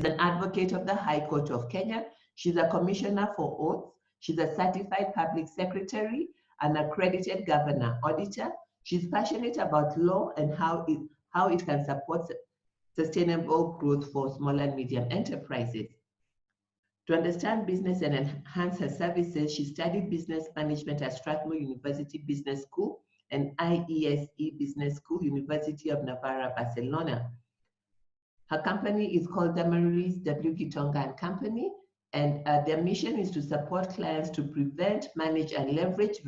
an advocate of the High Court of Kenya. She's a commissioner for oaths. She's a certified public secretary, an accredited governor auditor. She's passionate about law and how it can support sustainable growth for small and medium enterprises. To understand business and enhance her services, she studied business management at Strathmore University Business School and IESE Business School, University of Navarra, Barcelona. Her company is called Damaris W. Gitonga and Company, and their mission is to support clients to prevent, manage, and leverage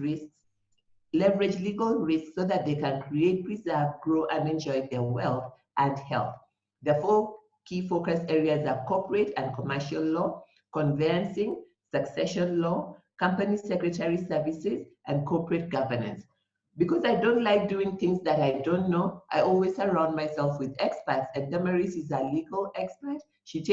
legal risks so that they can create, preserve, grow, and enjoy their wealth and health. The 4 key focus areas are corporate and commercial law, conveyancing, succession law, company secretary services, and corporate governance. Because I don't like doing things that I don't know, I always surround myself with experts, and Damaris is a legal expert. She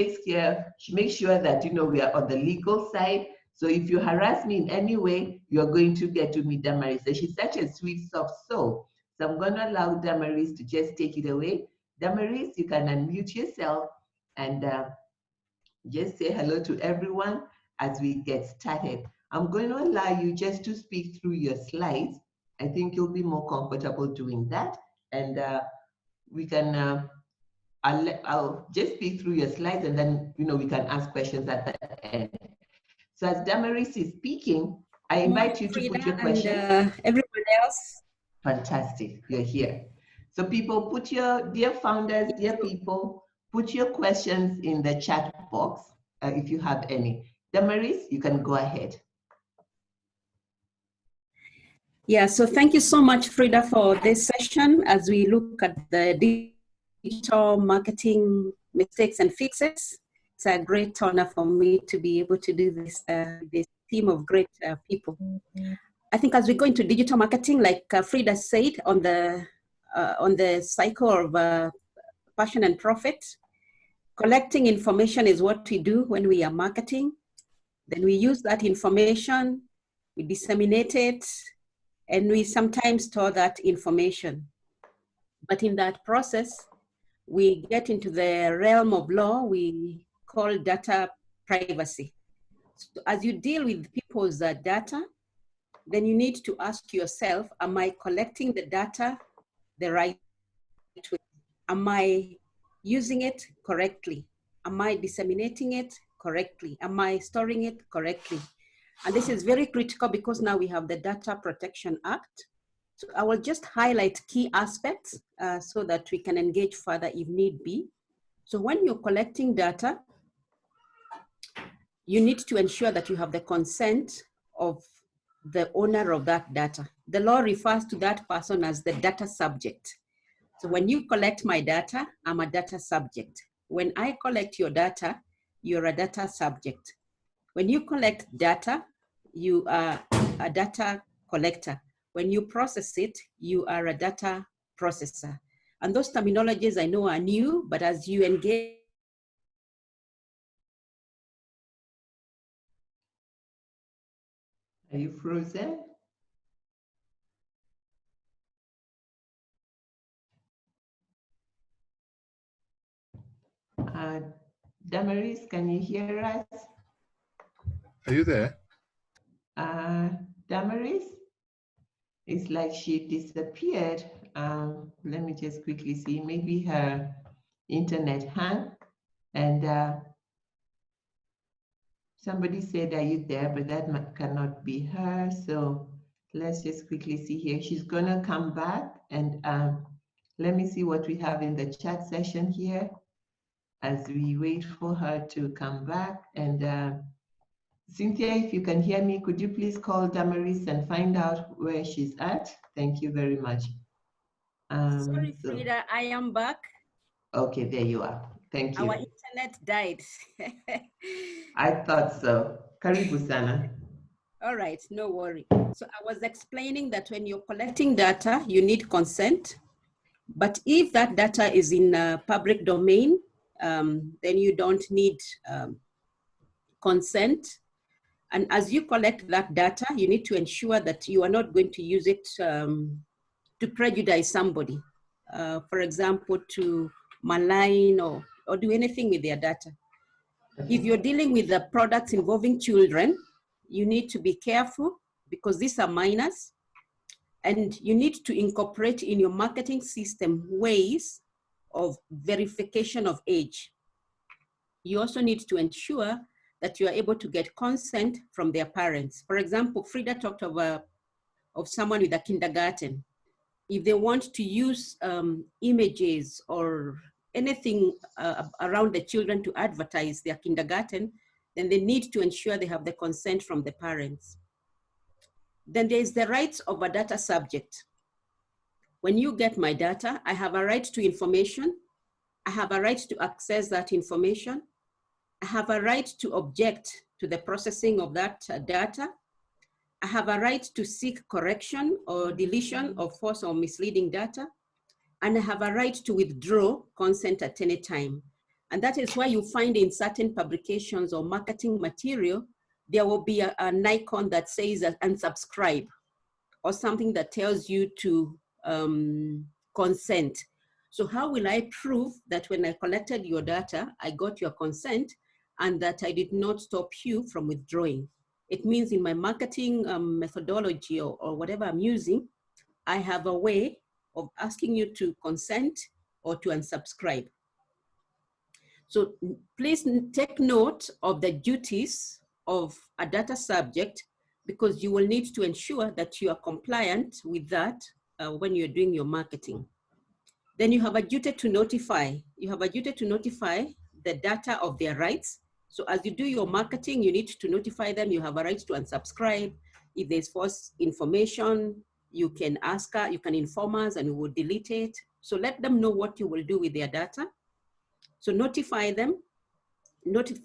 makes sure that we are on the legal side. So if you harass me in any way, you're going to get to meet Damaris. So she's such a sweet, soft soul. So I'm gonna allow Damaris to just take it away. Damaris, you can unmute yourself and just say hello to everyone as we get started. I'm going to allow you just to speak through your slides. I think you'll be more comfortable doing that. And we can, I'll just speak through your slides and then, we can ask questions at the end. So as Damaris is speaking, I invite you to put your questions. And everyone else. Fantastic, you're here. So people, dear founders, dear people, put your questions in the chat box if you have any. Damaris, you can go ahead. Yeah, so thank you so much, Frida, for this session as we look at the digital marketing mistakes and fixes. It's a great honor for me to be able to do this team of great people. I think as we go into digital marketing, like Frida said, on the cycle of passion and profit, collecting information is what we do when we are marketing. Then we use that information, we disseminate it, and we sometimes store that information. But in that process, we get into the realm of law we call data privacy. So as you deal with people's data, then you need to ask yourself, am I collecting the data the right way? Am I using it correctly? Am I disseminating it correctly? Am I storing it correctly? And this is very critical because now we have the Data Protection Act. So I will just highlight key aspects so that we can engage further if need be. So when you're collecting data, you need to ensure that you have the consent of the owner of that data. The law refers to that person as the data subject. So when you collect my data, I'm a data subject. When I collect your data, you're a data subject. When you collect data, you are a data collector. When you process it, you are a data processor. And those terminologies I know are new, but as you engage. Are you frozen? Damaris, can you hear us? Are you there? Damaris? It's like she disappeared. Let me just quickly see. Maybe her internet hung. And somebody said, are you there? But that cannot be her. So let's just quickly see here. She's gonna come back, and let me see what we have in the chat session here as we wait for her to come back. And Cynthia, if you can hear me, could you please call Damaris and find out where she's at? Thank you very much. Sorry, Frida, I am back. Okay, there you are. Thank you. Our internet died. I thought so. Karibu sana. All right, no worry. So I was explaining that when you're collecting data, you need consent. But if that data is in a public domain, then you don't need consent. And as you collect that data, you need to ensure that you are not going to use it to prejudice somebody. For example, to malign or do anything with their data. If you're dealing with the products involving children, you need to be careful because these are minors, and you need to incorporate in your marketing system ways of verification of age. You also need to ensure that you are able to get consent from their parents. For example, Frida talked of someone with a kindergarten. If they want to use images or anything around the children to advertise their kindergarten, then they need to ensure they have the consent from the parents. Then there is the rights of a data subject. When you get my data, I have a right to information. I have a right to access that information. I have a right to object to the processing of that data. I have a right to seek correction or deletion of false or misleading data. And I have a right to withdraw consent at any time. And that is why you find in certain publications or marketing material, there will be an icon that says unsubscribe, or something that tells you to consent. So how will I prove that when I collected your data, I got your consent and that I did not stop you from withdrawing? It means in my marketing methodology or whatever I'm using, I have a way of asking you to consent or to unsubscribe. So please take note of the duties of a data subject, because you will need to ensure that you are compliant with that when you're doing your marketing. Then you have a duty to notify. You have a duty to notify the data of their rights. So as you do your marketing, you need to notify them. You have a right to unsubscribe. If there's false information, you can ask her, you can inform us and we will delete it. So let them know what you will do with their data. So notify them.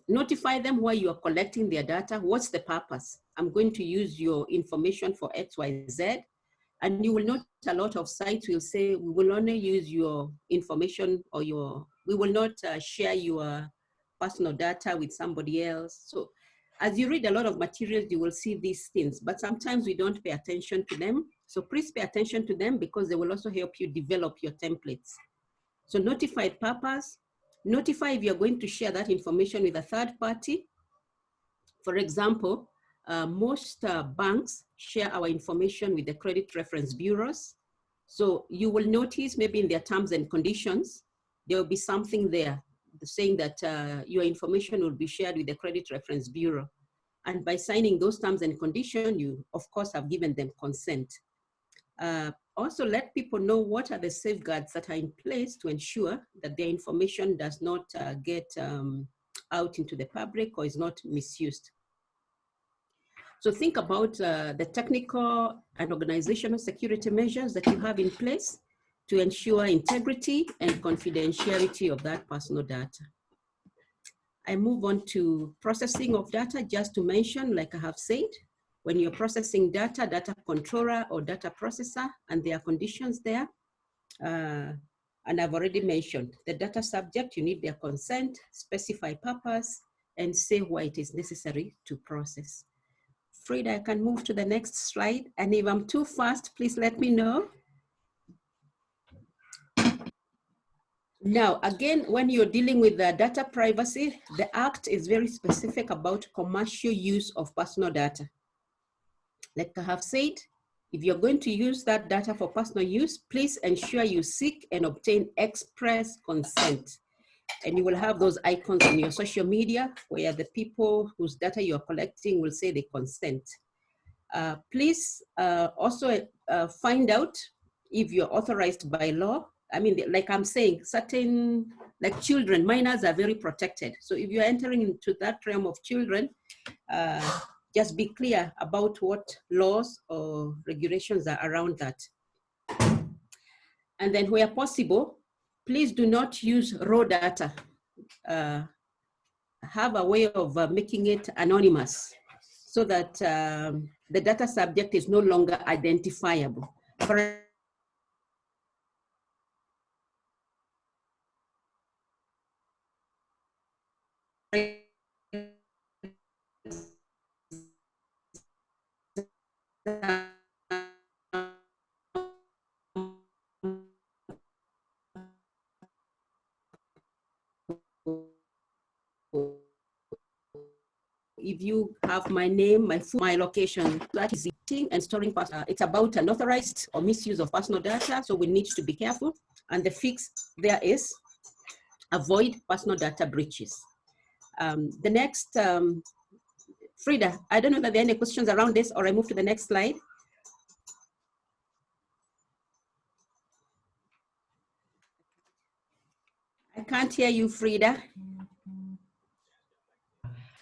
Notify them why you are collecting their data. What's the purpose? I'm going to use your information for X, Y, Z. And you will note a lot of sites will say, we will only use your information or we will not share your personal data with somebody else. So as you read a lot of materials, you will see these things, but sometimes we don't pay attention to them. So please pay attention to them because they will also help you develop your templates. So notify purpose, notify if you're going to share that information with a third party. For example, most banks share our information with the credit reference bureaus. So you will notice maybe in their terms and conditions, there will be something there saying that your information will be shared with the credit reference bureau. And by signing those terms and conditions, you of course have given them consent. Also let people know what are the safeguards that are in place to ensure that their information does not get out into the public or is not misused. So think about the technical and organizational security measures that you have in place to ensure integrity and confidentiality of that personal data. I move on to processing of data, just to mention, like I have said, when you're processing data, data controller or data processor, and there are conditions there. And I've already mentioned the data subject, you need their consent, specify purpose, and say why it is necessary to process. Frida, I can move to the next slide. And if I'm too fast, please let me know. Now, again, when you're dealing with the data privacy, the Act is very specific about commercial use of personal data. Like I have said, if you're going to use that data for personal use, please ensure you seek and obtain express consent. And you will have those icons on your social media where the people whose data you're collecting will say they consent. Please also find out if you're authorized by law. I mean, like I'm saying, certain, like children, minors are very protected. So if you're entering into that realm of children, just be clear about what laws or regulations are around that. And then where possible, please do not use raw data. Have a way of making it anonymous so that the data subject is no longer identifiable. For if you have my name, my location, that is and storing it's about unauthorized or misuse of personal data, so we need to be careful. And the fix there is avoid personal data breaches. The next, Frida, I don't know if there are any questions around this, or I move to the next slide. I can't hear you, Frida.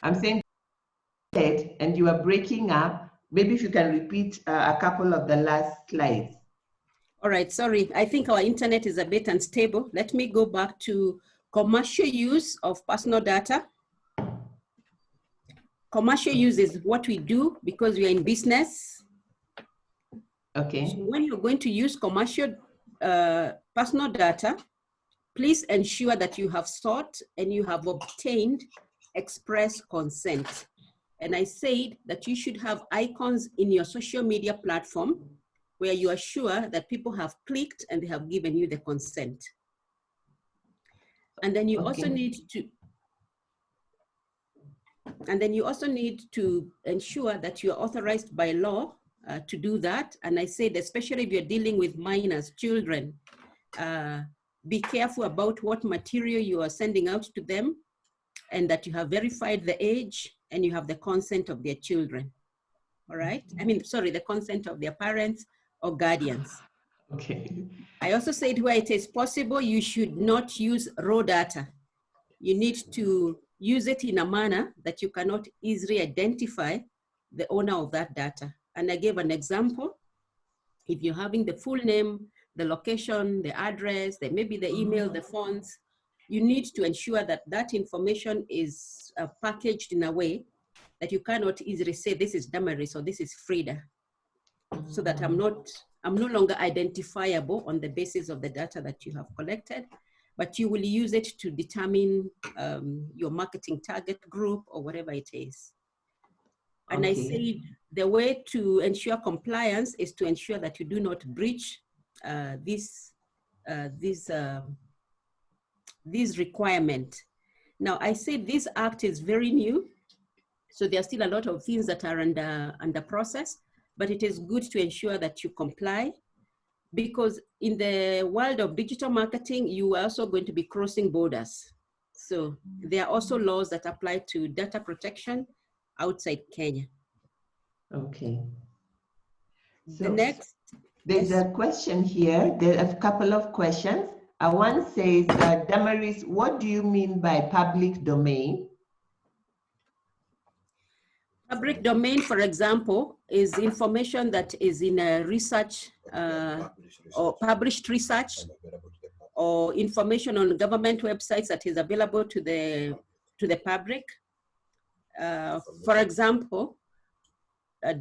I'm saying, and you are breaking up. Maybe if you can repeat a couple of the last slides. All right, sorry. I think our internet is a bit unstable. Let me go back to commercial use of personal data. Commercial use is what we do because we are in business. Okay. So when you're going to use commercial personal data, please ensure that you have sought and you have obtained express consent. And I said that you should have icons in your social media platform where you are sure that people have clicked and they have given you the consent. And then you also need to, ensure that you are authorized by law to do that. And I said, especially if you're dealing with minors, children, be careful about what material you are sending out to them, and that you have verified the age and you have the consent of their children. All right? I mean, sorry, the consent of their parents or guardians. Okay. I also said where it is possible, you should not use raw data. You need to use it in a manner that you cannot easily identify the owner of that data. And I gave an example. If you're having the full name, the location, the address, maybe the email, the phones, you need to ensure that that information is packaged in a way that you cannot easily say this is Damaris or this is Frida, so that I'm no longer identifiable on the basis of the data that you have collected, but you will use it to determine your marketing target group or whatever it is. And I said the way to ensure compliance is to ensure that you do not breach this requirement. Now, I said this act is very new, so there are still a lot of things that are under process, but it is good to ensure that you comply, because in the world of digital marketing, you are also going to be crossing borders. So there are also laws that apply to data protection outside Kenya. Okay. So the next, there's a question here. There are a couple of questions. One says, Damaris, what do you mean by public domain? Public domain, for example, is information that is in a research or published research, or information on government websites that is available to the public. For example,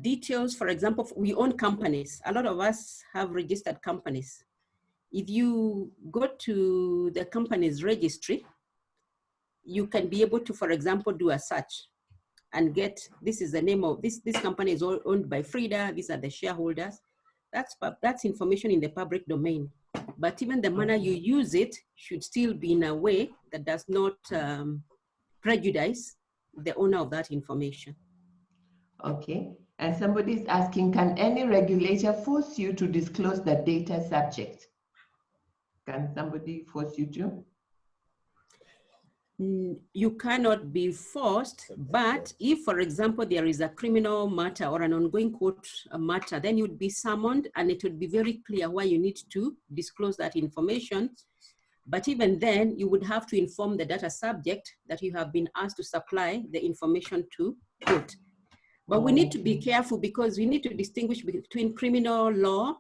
details, for example, we own companies. A lot of us have registered companies. If you go to the company's registry, you can be able to, for example, do a search and get, this is the name of, this company is owned by Frida, these are the shareholders. That's information in the public domain. But even the manner you use it should still be in a way that does not prejudice the owner of that information. Okay, and somebody's asking, can any regulator force you to disclose the data subject? Can somebody force you to? You cannot be forced, but if, for example, there is a criminal matter or an ongoing court matter, then you'd be summoned and it would be very clear why you need to disclose that information. But even then, you would have to inform the data subject that you have been asked to supply the information to court. But we need to be careful, because we need to distinguish between criminal law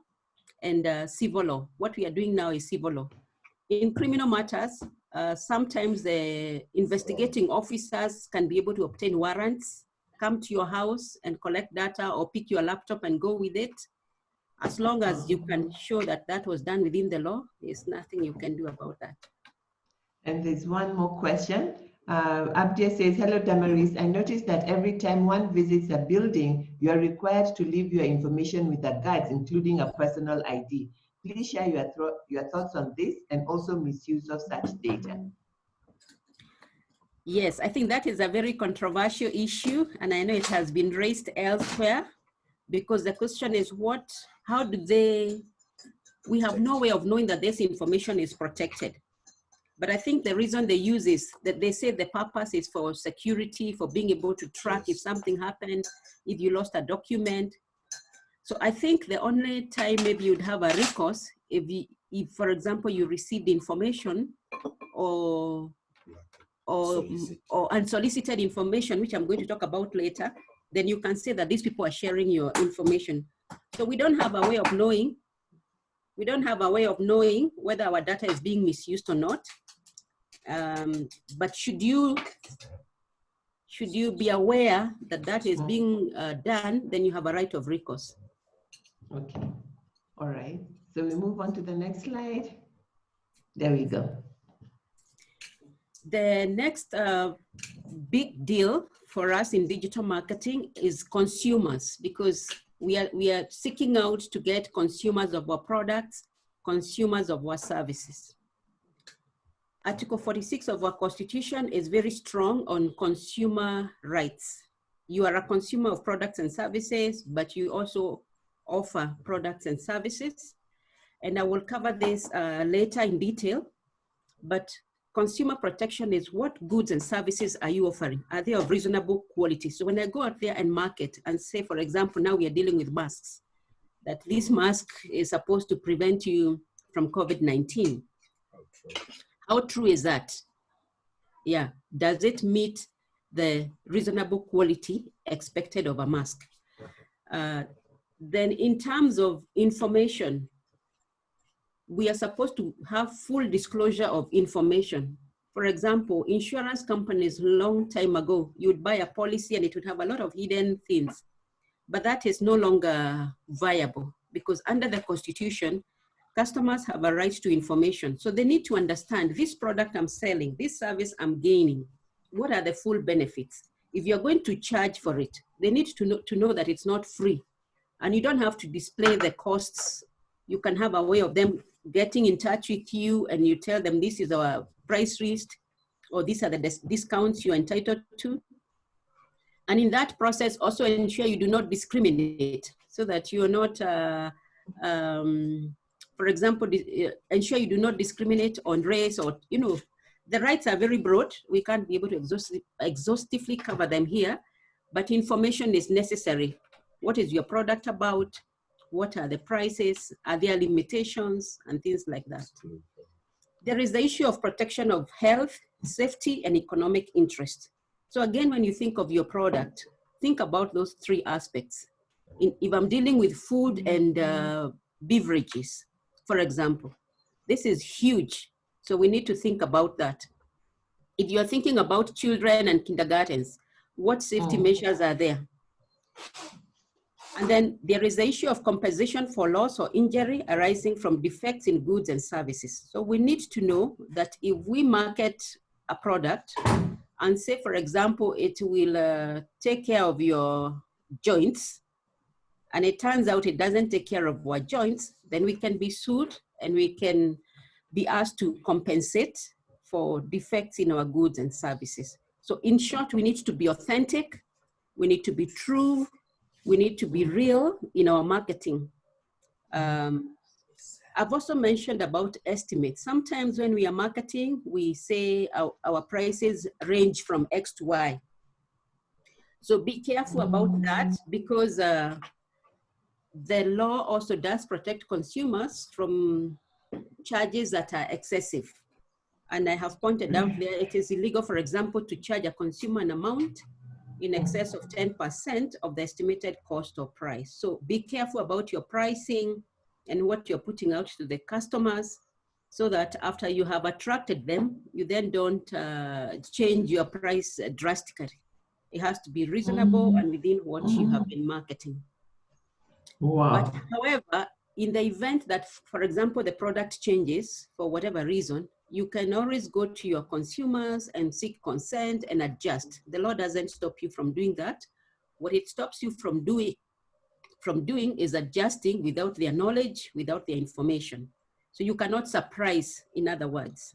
and civil law. What we are doing now is civil law. In criminal matters, sometimes the investigating officers can be able to obtain warrants, come to your house and collect data, or pick your laptop and go with it. As long as you can show that that was done within the law, there's nothing you can do about that. And there's one more question. Abdia says, hello, Damaris. I noticed that every time one visits a building, you are required to leave your information with the guards, including a personal ID. Please share your thoughts on this and also misuse of such data. Yes, I think that is a very controversial issue, and I know it has been raised elsewhere, because the question is how do we have no way of knowing that this information is protected. But I think the reason they use is that they say the purpose is for security, for being able to track if something happened, if you lost a document. So I think the only time maybe you'd have a recourse if for example, you received information or unsolicited information, which I'm going to talk about later, then you can say that these people are sharing your information. So we don't have a way of knowing. We don't have a way of knowing whether our data is being misused or not. But should you be aware that that is being done, then you have a right of recourse. Okay. All right. So we move on to the next slide. There we go. The next big deal for us in digital marketing is consumers, because we are seeking out to get consumers of our products, consumers of our services. Article 46 of our Constitution is very strong on consumer rights. You are a consumer of products and services, but you also offer products and services. And I will cover this later in detail, but consumer protection is what goods and services are you offering? Are they of reasonable quality? So when I go out there and market and say, for example, now we are dealing with masks, that this mask is supposed to prevent you from COVID-19. How true is that? Yeah, does it meet the reasonable quality expected of a mask? Then in terms of information, we are supposed to have full disclosure of information. For example, insurance companies long time ago, you would buy a policy and it would have a lot of hidden things, but that is no longer viable, because under the Constitution, customers have a right to information. So they need to understand this product I'm selling, this service I'm gaining, what are the full benefits? If you're going to charge for it, they need to know that it's not free. And you don't have to display the costs. You can have a way of them getting in touch with you and you tell them this is our price list, or these are the discounts you're entitled to. And in that process, also ensure you do not discriminate, so that you're not, for example, ensure you do not discriminate on race, or, you know, the rights are very broad. We can't be able to exhaustively cover them here, but information is necessary. What is your product about? What are the prices? Are there limitations and things like that? There is the issue of protection of health, safety, and economic interest. So again, when you think of your product, think about those three aspects. If I'm dealing with food and beverages, for example, this is huge. So we need to think about that. If you're thinking about children and kindergartens, what safety measures are there? And then there is the issue of compensation for loss or injury arising from defects in goods and services. So we need to know that if we market a product and say, for example, it will take care of your joints, and it turns out it doesn't take care of our joints, then we can be sued and we can be asked to compensate for defects in our goods and services. So in short, we need to be authentic, we need to be true, we need to be real in our marketing. I've also mentioned about estimates. Sometimes when we are marketing, we say our prices range from X to Y. So be careful about that, because the law also does protect consumers from charges that are excessive. And I have pointed out there, it is illegal, for example, to charge a consumer an amount in excess of 10% of the estimated cost or price. So be careful about your pricing and what you're putting out to the customers, so that after you have attracted them, you then don't change your price drastically. It has to be reasonable and within what you have been marketing. Wow. But however, in the event that, for example, the product changes for whatever reason, you can always go to your consumers and seek consent and adjust. The law doesn't stop you from doing that. What it stops you from doing is adjusting without their knowledge, without their information. So you cannot surprise, in other words.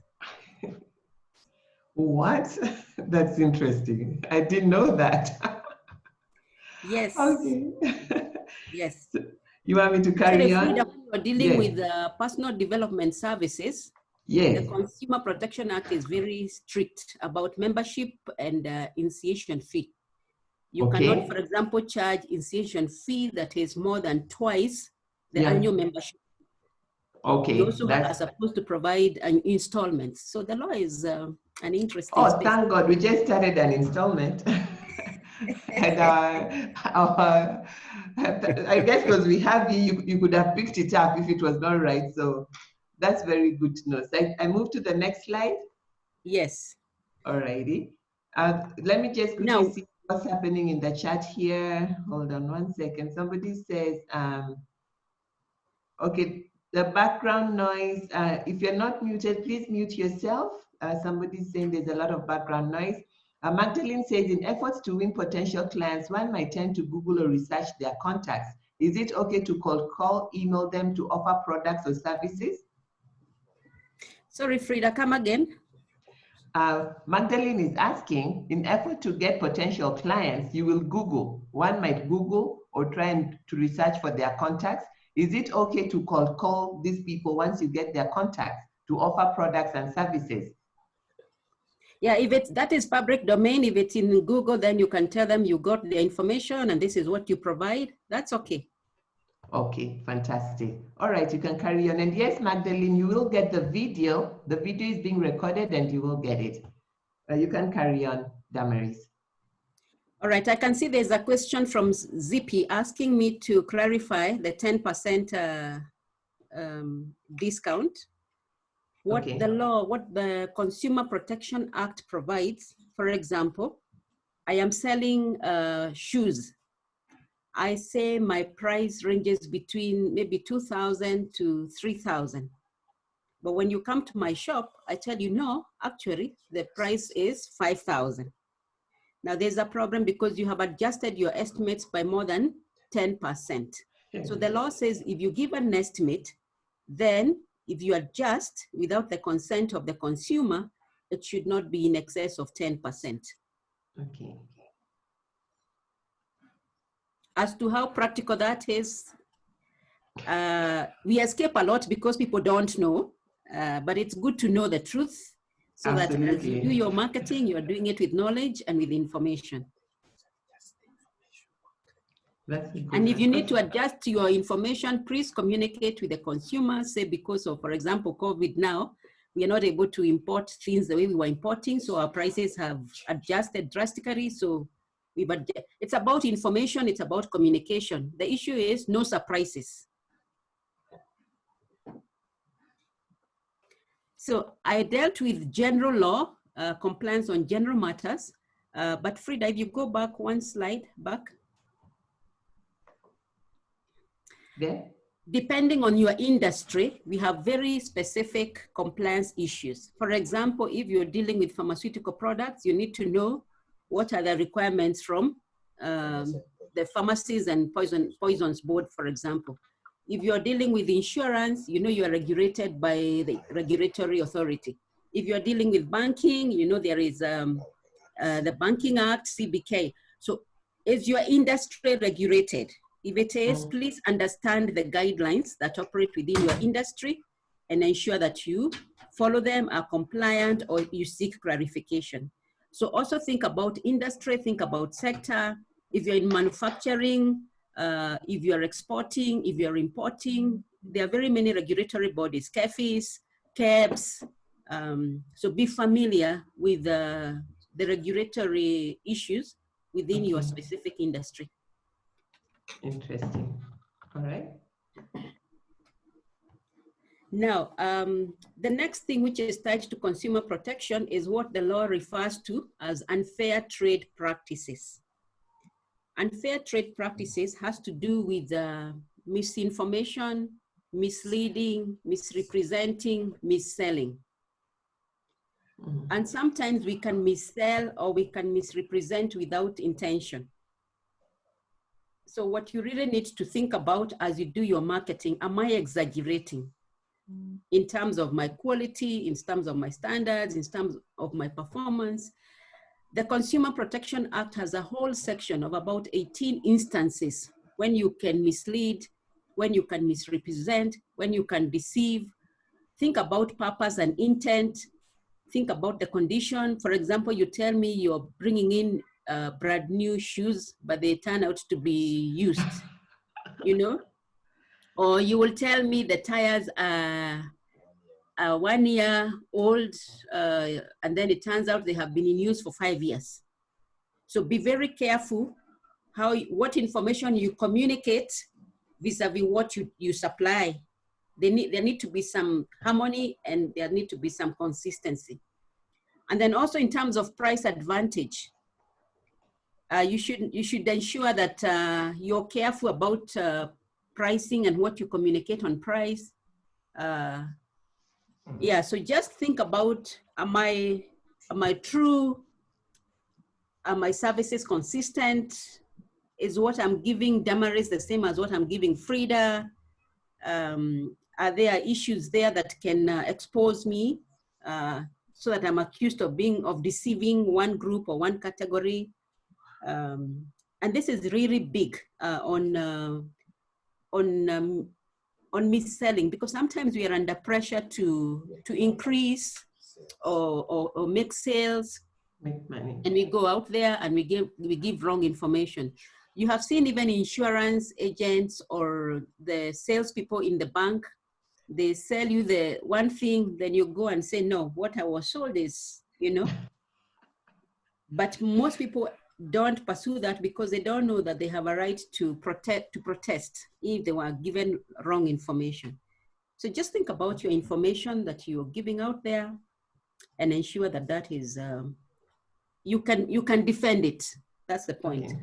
What? That's interesting. I didn't know that. Yes, Okay. yes. So you want me to Actually, carry Frida, on? when you're dealing Yes. with personal development services, the Yes. Consumer Protection Act is very strict about membership and initiation fee. You cannot, for Okay. example, charge initiation fee that is more than twice the Yeah. annual membership. You Okay. also are That's. supposed to provide an installment. So the law is an interesting Oh, space. thank God, we just started an installment. And I guess because we have you could have picked it up if it was not right. So that's very good to know. So I move to the next slide. Yes. Alrighty. Let me just quickly Now, see what's happening in the chat here. Hold on one second. Somebody says, okay, the background noise, if you're not muted, please mute yourself. Somebody's saying there's a lot of background noise. Magdalene says, in efforts to win potential clients, one might tend to Google or research their contacts. Is it okay to call, email them to offer products or services? sorry, Frida, come again. Magdalene is asking, in effort to get potential clients, you will Google. One might Google or try to research for their contacts. Is it okay to call these people once you get their contacts to offer products and services? Yeah, if that is public domain, if it's in Google, then you can tell them you got the information and this is what you provide. That's okay. Okay, fantastic. All right, you can carry on. And yes, Magdalene, you will get the video. The video is being recorded and you will get it. You can carry on, Damaris. All right, I can see there's a question from Zippy asking me to clarify the 10% discount. What Okay. what the Consumer Protection Act provides, for example, I am selling shoes. I say my price ranges between maybe 2,000 to 3,000. But when you come to my shop, I tell you, no, actually, the price is 5,000. Now there's a problem because you have adjusted your estimates by more than 10%. So the law says if you give an estimate, then if you adjust without the consent of the consumer, it should not be in excess of 10%. Okay. As to how practical that is, we escape a lot because people don't know, but it's good to know the truth so Absolutely. that as you do your marketing, you're doing it with knowledge and with information. That's a good And if you one. need to adjust your information, please communicate with the consumer. Say because of, for example, COVID now, we are not able to import things the way we were importing, so our prices have adjusted drastically. So it's about information, it's about communication. The issue is no surprises. So I dealt with general law, compliance on general matters, but Frida, if you go back one slide back. There? Depending on your industry, we have very specific compliance issues. For example, if you're dealing with pharmaceutical products, you need to know what are the requirements from the Pharmacies and Poisons Board, for example. If you're dealing with insurance, you know you are regulated by the regulatory authority. If you're dealing with banking, you know there is the Banking Act, CBK. So is your industry regulated? If it is, please understand the guidelines that operate within your industry and ensure that you follow them, are compliant, or you seek clarification. So also think about industry, think about sector. If you're in manufacturing, if you're exporting, if you're importing, there are very many regulatory bodies, CAFIs, CABs. So be familiar with the regulatory issues within your specific industry. Interesting. All right. Now, the next thing which is tied to consumer protection is what the law refers to as unfair trade practices. Unfair trade practices has to do with misinformation, misleading, misrepresenting, mis-selling. And sometimes we can mis-sell or we can misrepresent without intention. So what you really need to think about as you do your marketing, am I exaggerating? in terms of my quality, in terms of my standards, in terms of my performance. The Consumer Protection Act has a whole section of about 18 instances when you can mislead, when you can misrepresent, when you can deceive. Think about purpose and intent. Think about the condition. For example, you tell me you're bringing in brand new shoes, but they turn out to be used, you know? Or you will tell me the tires are 1 year old, and then it turns out they have been in use for 5 years. So be very careful what information you communicate vis-a-vis what you supply. There need to be some harmony, and there need to be some consistency. And then also in terms of price advantage, you should ensure that you're careful about pricing and what you communicate on price. Yeah, so just think about, am I true? Are my services consistent? Is what I'm giving Damaris the same as what I'm giving Frida? Are there issues there that can expose me so that I'm accused of deceiving one group or one category? And this is really big on mis-selling, because sometimes we are under pressure to increase or make sales, Make money. and we go out there and we give wrong information. You have seen even insurance agents or the salespeople in the bank, they sell you the one thing, then you go and say, no, what I was sold is, you know. But most people don't pursue that because they don't know that they have a right to protest if they were given wrong information. So just think about your information that you're giving out there and ensure that that is, you can defend it. That's the point. Okay.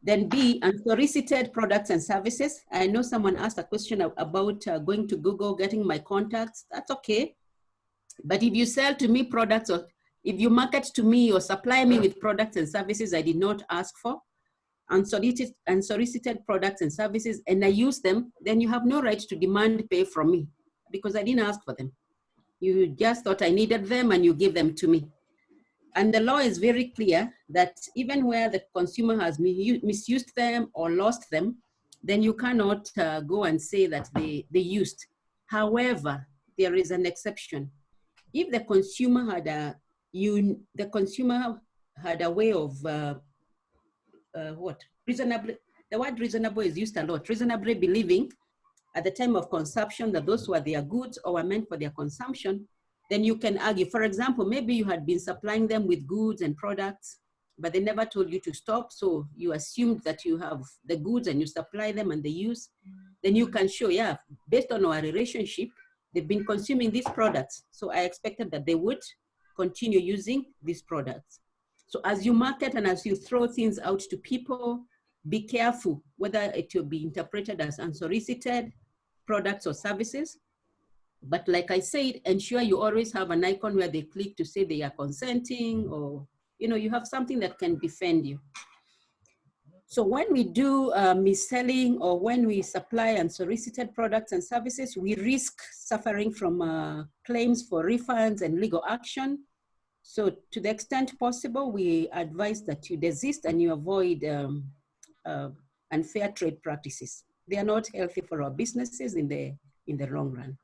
Then B, unsolicited products and services. I know someone asked a question about going to Google, getting my contacts. That's okay. But if you sell to me products, or if you market to me or supply me with products and services I did not ask for, unsolicited products and services, and I use them, then you have no right to demand pay from me because I didn't ask for them. You just thought I needed them and you gave them to me. And the law is very clear that even where the consumer has misused them or lost them, then you cannot go and say that they used. However, there is an exception. If the consumer had a way of reasonably, the word reasonable is used a lot, reasonably believing at the time of consumption that those were their goods or were meant for their consumption, then you can argue. For example, maybe you had been supplying them with goods and products, but they never told you to stop. So you assumed that you have the goods and you supply them and they use. Then you can show, yeah, based on our relationship, they've been consuming these products. So I expected that they would continue using these products. So as you market and as you throw things out to people, be careful whether it will be interpreted as unsolicited products or services. But like I said, ensure you always have an icon where they click to say they are consenting, or you have something that can defend you. So when we do mis-selling or when we supply unsolicited products and services, we risk suffering from claims for refunds and legal action. So to the extent possible, we advise that you desist and you avoid unfair trade practices. They are not healthy for our businesses in the long run.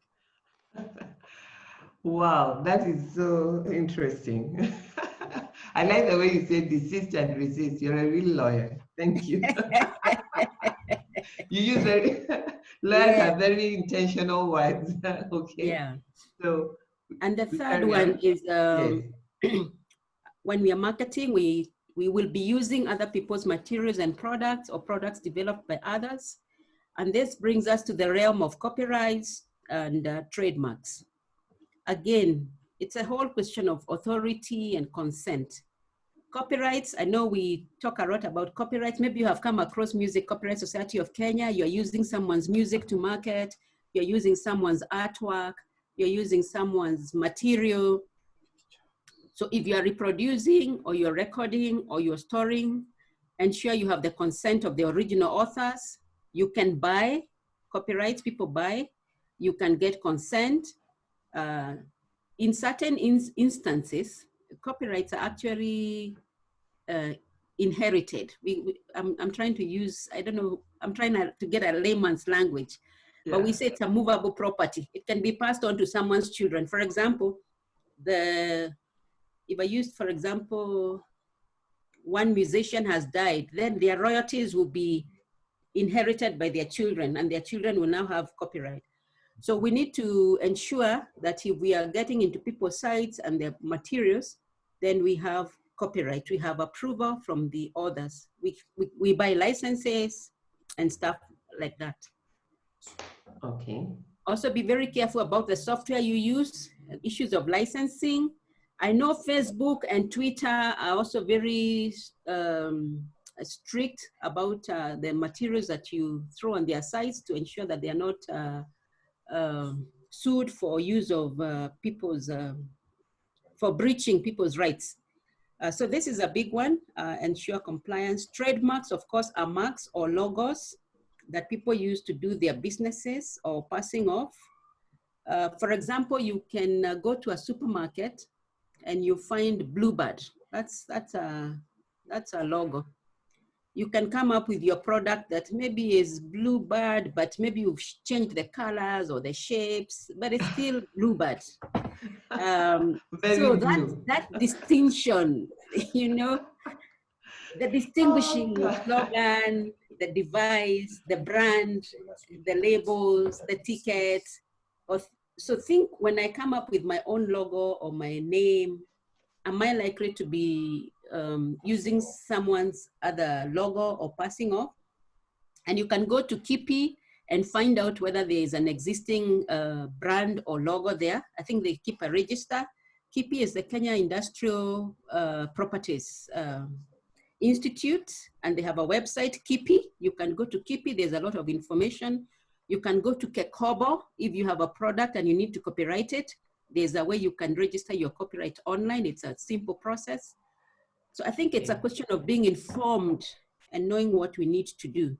Wow, that is so interesting. I like the way you say desist and resist. You're a real lawyer. Thank you. You use lawyers have very intentional words. Okay. Yeah. So, and the third one is when we are marketing, we will be using other people's materials and products or products developed by others. And this brings us to the realm of copyrights and trademarks. Again, it's a whole question of authority and consent. Copyrights, I know we talk a lot about copyrights. Maybe you have come across Music Copyright Society of Kenya. You're using someone's music to market. You're using someone's artwork. You're using someone's material. So if you are reproducing or you're recording or you're storing, ensure you have the consent of the original authors. You can buy copyrights, people buy. you can get consent. In certain instances, copyrights are actually inherited. I'm trying to use, I don't know, I'm trying to get a layman's language, but we say it's a movable property. It can be passed on to someone's children. For example, if I use, for example, one musician has died, then their royalties will be inherited by their children, and their children will now have copyright. So we need to ensure that if we are getting into people's sites and their materials, then we have copyright. We have approval from the others. We buy licenses and stuff like that. Okay. Also be very careful about the software you use, issues of licensing. I know Facebook and Twitter are also very strict about the materials that you throw on their sites to ensure that they are not sued for use of for breaching people's rights. So this is a big one, ensure compliance. Trademarks, of course, are marks or logos that people use to do their businesses or passing off. For example, you can go to a supermarket and you find Bluebird. That's a logo. You can come up with your product that maybe is Bluebird, but maybe you've changed the colors or the shapes, but it's still Bluebird. So that distinction, you know, the distinguishing slogan, the device, the brand, the labels, the tickets. So think when I come up with my own logo or my name, am I likely to be using someone's other logo or passing off? And you can go to Kipi and find out whether there is an existing brand or logo there. I think they keep a register. Kipi is the Kenya Industrial Properties Institute, and they have a website, Kipi. You can go to Kipi, there's a lot of information. You can go to Kekobo if you have a product and you need to copyright it. There's a way you can register your copyright online. It's a simple process. So I think it's a question of being informed and knowing what we need to do.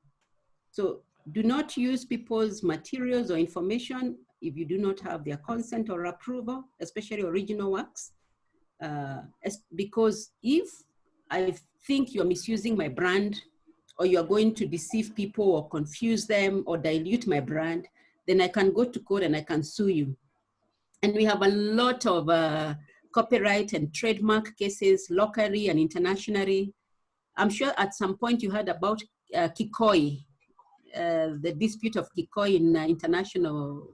So do not use people's materials or information if you do not have their consent or approval, especially original works. Because if I think you're misusing my brand, or you're going to deceive people or confuse them or dilute my brand, then I can go to court and I can sue you. And we have a lot of copyright and trademark cases locally and internationally. I'm sure at some point you heard about Kikoi, the dispute of Kikoi in international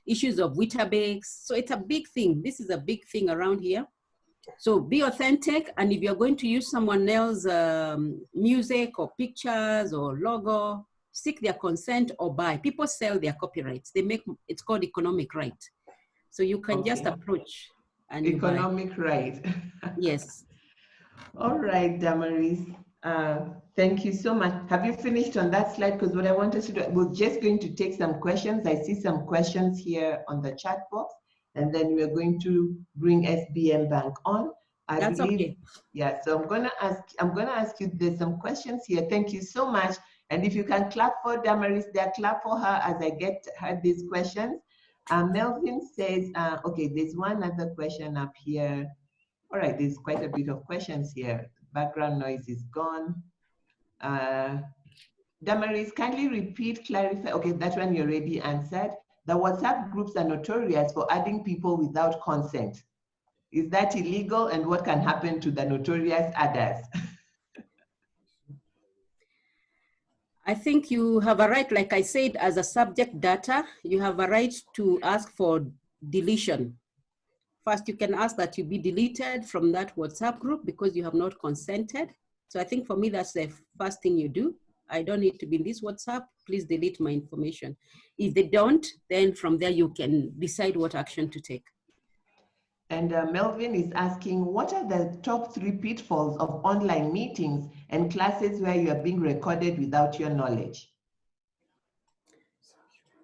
issues of Weetabix. So it's a big thing. This is a big thing around here. So be authentic, and if you're going to use someone else's music or pictures or logo, seek their consent or buy. People sell their copyrights. They make, it's called economic right. So you can just approach and economic right. Yes. All right, Damaris. Thank you so much. Have you finished on that slide? Because what I wanted to do, we're just going to take some questions. I see some questions here on the chat box, and then we're going to bring SBM Bank on. That's okay. Yeah, so I'm gonna ask you, there's some questions here. Thank you so much. And if you can clap for Damaris there, clap for her as I get her these questions. Melvin says, okay, there's one other question up here. All right, there's quite a bit of questions here. Background noise is gone. Damaris, kindly repeat, clarify. Okay, that one you already answered. The WhatsApp groups are notorious for adding people without consent. Is that illegal, and what can happen to the notorious adders? I think you have a right, like I said, as a subject data, you have a right to ask for deletion. First, you can ask that you be deleted from that WhatsApp group because you have not consented. So I think for me, that's the first thing you do. I don't need to be in this WhatsApp. Please delete my information. If they don't, then from there you can decide what action to take. And Melvin is asking, what are the top 3 pitfalls of online meetings and classes where you are being recorded without your knowledge?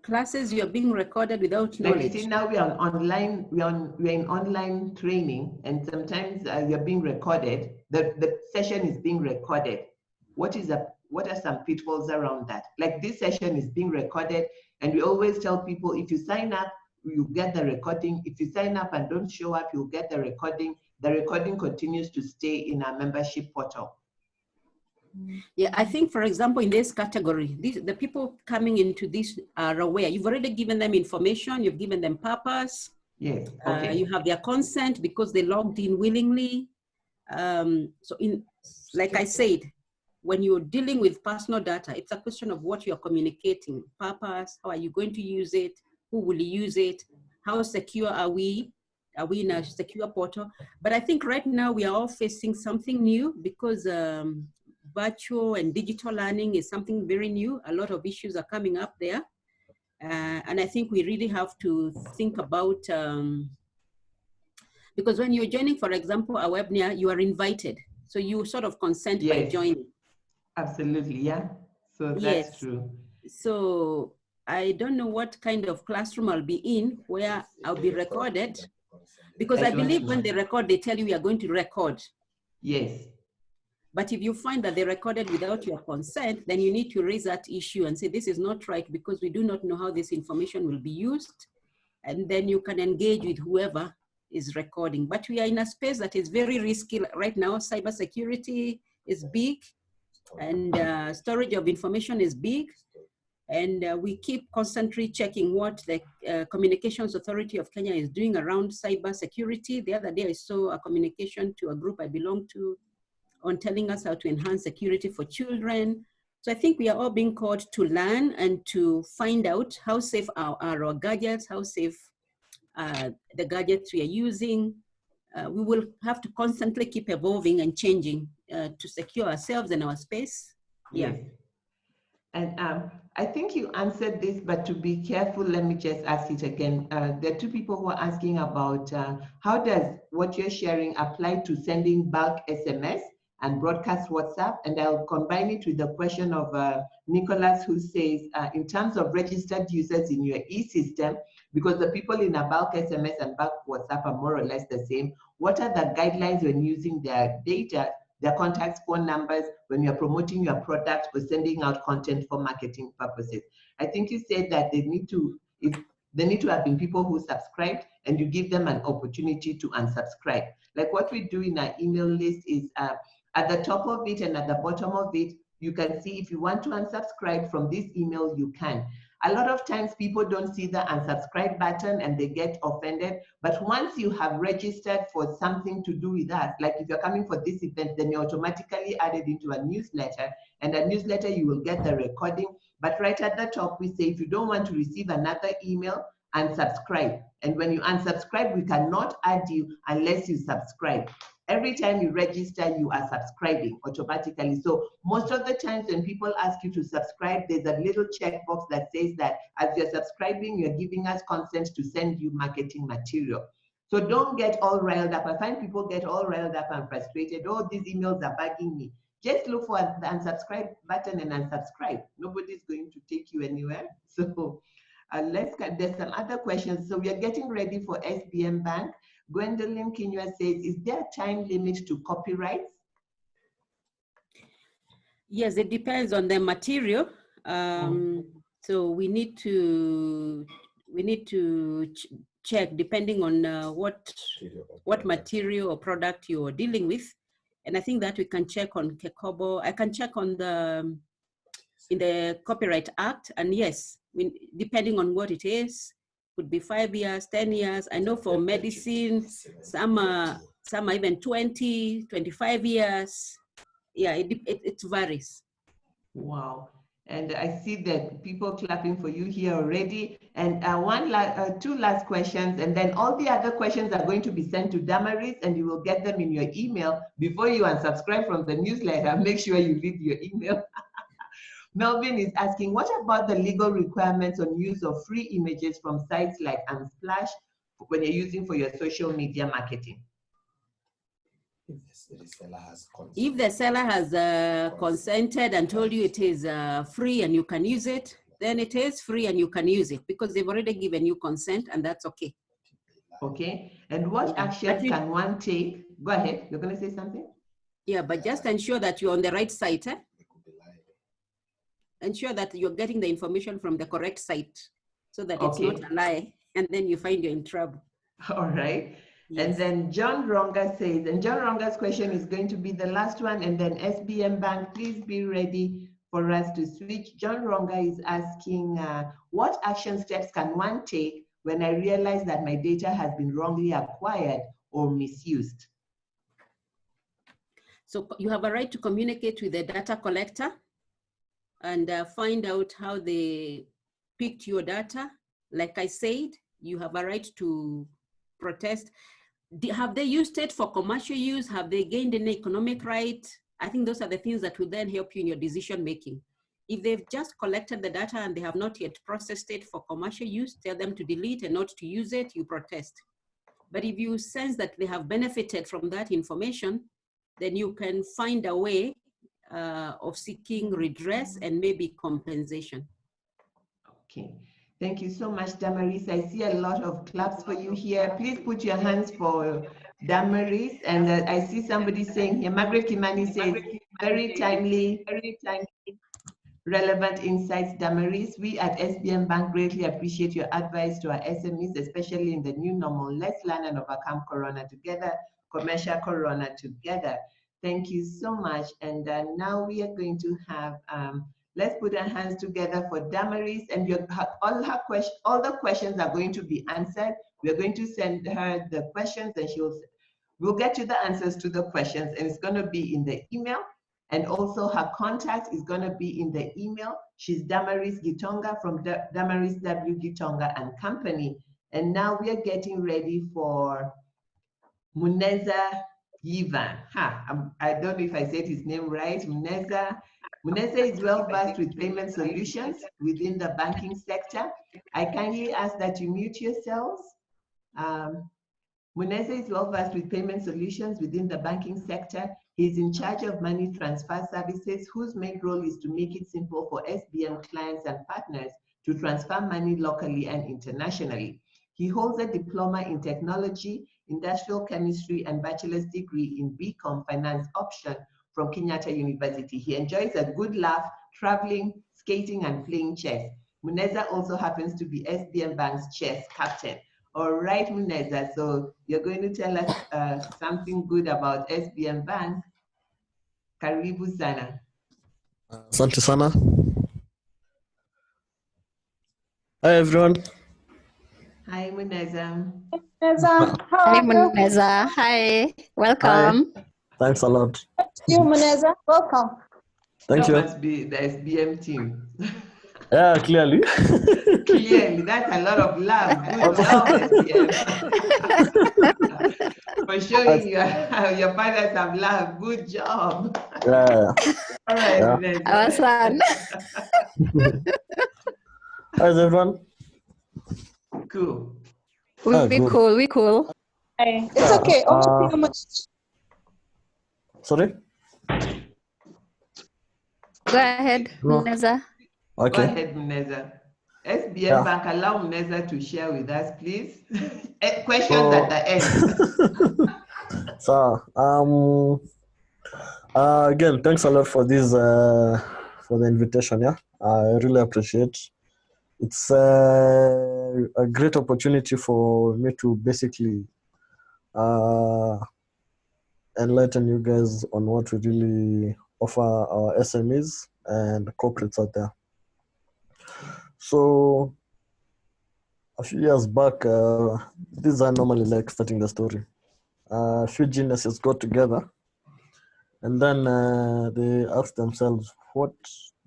Classes you are being recorded without knowledge. Like you see, now we are online, we're in online training, and sometimes you're being recorded. The session is being recorded. What are some pitfalls around that? Like this session is being recorded, And we always tell people, if you sign up, you get the recording. If you sign up and don't show up, you'll get the recording. The recording continues to stay in our membership portal. Yeah, I think, for example, in this category, the people coming into this are aware. You've already given them information, you've given them purpose. Yes, okay. You have their consent because they logged in willingly. So like I said, when you're dealing with personal data, it's a question of what you're communicating, purpose, how are you going to use it, who will use it, how secure are we? Are we in a secure portal? But I think right now we are all facing something new because virtual and digital learning is something very new. A lot of issues are coming up there. And I think we really have to think about, because when you're joining, for example, a webinar, you are invited. So you sort of consent by joining. Absolutely, yeah. So that's true. So I don't know what kind of classroom I'll be in where I'll be recorded, because I believe when they record, they tell you we are going to record. Yes. But if you find that they recorded without your consent, then you need to raise that issue and say, this is not right because we do not know how this information will be used. And then you can engage with whoever is recording. But we are in a space that is very risky right now. Cybersecurity is big and storage of information is big. And we keep constantly checking what the Communications Authority of Kenya is doing around cybersecurity. The other day I saw a communication to a group I belong to on telling us how to enhance security for children. So I think we are all being called to learn and to find out how safe are our gadgets, how safe the gadgets we are using. We will have to constantly keep evolving and changing to secure ourselves and our space. Yeah. Yes. And I think you answered this, but to be careful, let me just ask it again. There are two people who are asking about how does what you're sharing apply to sending bulk SMS and broadcast WhatsApp? And I'll combine it with the question of Nicholas, who says, in terms of registered users in your e-system, because the people in a bulk SMS and bulk WhatsApp are more or less the same, what are the guidelines when using their data, their contacts, phone numbers, when you're promoting your product or sending out content for marketing purposes? I think you said that they need to have been people who subscribed and you give them an opportunity to unsubscribe. Like what we do in our email list is at the top of it and at the bottom of it, you can see if you want to unsubscribe from this email, you can. A lot of times people don't see the unsubscribe button and they get offended. But once you have registered for something to do with us, like if you're coming for this event, then you're automatically added into a newsletter. And a newsletter, you will get the recording. But right at the top, we say, if you don't want to receive another email, unsubscribe. And when you unsubscribe, we cannot add you unless you subscribe. Every time you register, you are subscribing automatically. So most of the times when people ask you to subscribe, there's a little checkbox that says that as you're subscribing, you're giving us consent to send you marketing material. So don't get all riled up. I find people get all riled up and frustrated. Oh, these emails are bugging me. Just look for the unsubscribe button and unsubscribe. Nobody's going to take you anywhere. So there's some other questions. So we are getting ready for SBM Bank. Gwendolyn Kinyua says, is there a time limit to copyrights? Yes, it depends on the material. So we need to check depending on what material or product you're dealing with. And I think that we can check on Kekobo. I can check on in the Copyright Act. And yes, depending on what it is, could be 5 years, 10 years. I know for medicine, some are even 20, 25 years. Yeah, it varies. Wow. And I see that people clapping for you here already. And two last questions. And then all the other questions are going to be sent to Damaris and you will get them in your email before you unsubscribe from the newsletter. Make sure you read your email. Melvin is asking, what about the legal requirements on use of free images from sites like Unsplash when you're using for your social media marketing? If the seller has consented and told you it is free and you can use it, then it is free and you can use it because they've already given you consent and that's okay. Okay. And what actions can one take? Go ahead. You're going to say something? Yeah, but just ensure that you're on the right site. ensure that you're getting the information from the correct site so that it's Okay. not a lie, and then you find you're in trouble. All right. Yes. And then John Ronga says, and John Ronga's question is going to be the last one, and then SBM Bank, please be ready for us to switch. John Ronga is asking, what action steps can one take when I realize that my data has been wrongly acquired or misused? So you have a right to communicate with the data collector and find out how they picked your data. Like I said, you have a right to protest. Have they used it for commercial use? Have they gained an economic right? I think those are the things that will then help you in your decision making. If they've just collected the data and they have not yet processed it for commercial use, tell them to delete and not to use it, you protest. But if you sense that they have benefited from that information, then you can find a way of seeking redress and maybe compensation. Okay, thank you so much, Damaris. I see a lot of claps for you here. Please put your hands for Damaris. And I see somebody saying here, Margaret Kimani says, very timely, relevant insights, Damaris. We at SBM Bank greatly appreciate your advice to our SMEs, especially in the new normal. Let's learn and overcome Corona together, commercial Corona together. Thank you so much. And now we are going to have, let's put our hands together for Damaris, and all the questions are going to be answered. We're going to send her the questions, and we'll get you the answers to the questions, and it's going to be in the email. And also her contact is going to be in the email. She's Damaris Gitonga from Damaris W. Gitonga and Company. And now we are getting ready for Muneza Yivan. I don't know if I said his name right. Muneza is well versed with payment solutions within the banking sector. I kindly ask that you mute yourselves. Muneza is well versed with payment solutions within the banking sector. He's in charge of money transfer services, whose main role is to make it simple for SBM clients and partners to transfer money locally and internationally. He holds a diploma in technology, industrial chemistry, and bachelor's degree in BCom finance option from Kenyatta University. He enjoys a good laugh, traveling, skating, and playing chess. Muneza also happens to be SBM Bank's chess captain. All right, Muneza, so you're going to tell us something good about SBM Bank. Karibu sana. Asante sana. Hi, everyone. Hi, Muneza. Hi, Muneza. Hi, welcome. Hi. Thanks a lot. You, Muneza, welcome. Thank you. That must be the SBM team. Yeah, clearly. Clearly, that's a lot of love. Good job, SBM. For showing your fathers have love. Good job. Yeah. All right, Yeah. Muneza. Our son. How's everyone? Cool. We cool. Hey. It's okay. Sorry? Go ahead, Muneza. Okay. Go ahead, Muneza. SBM Bank, allow Muneza to share with us, please. Questions at the end. So, again, thanks a lot for this, for the invitation. Yeah, I really appreciate. It's a great opportunity for me to basically enlighten you guys on what we really offer our SMEs and corporates out there. So a few years back, these are normally like starting the story. A few geniuses got together and then they asked themselves, what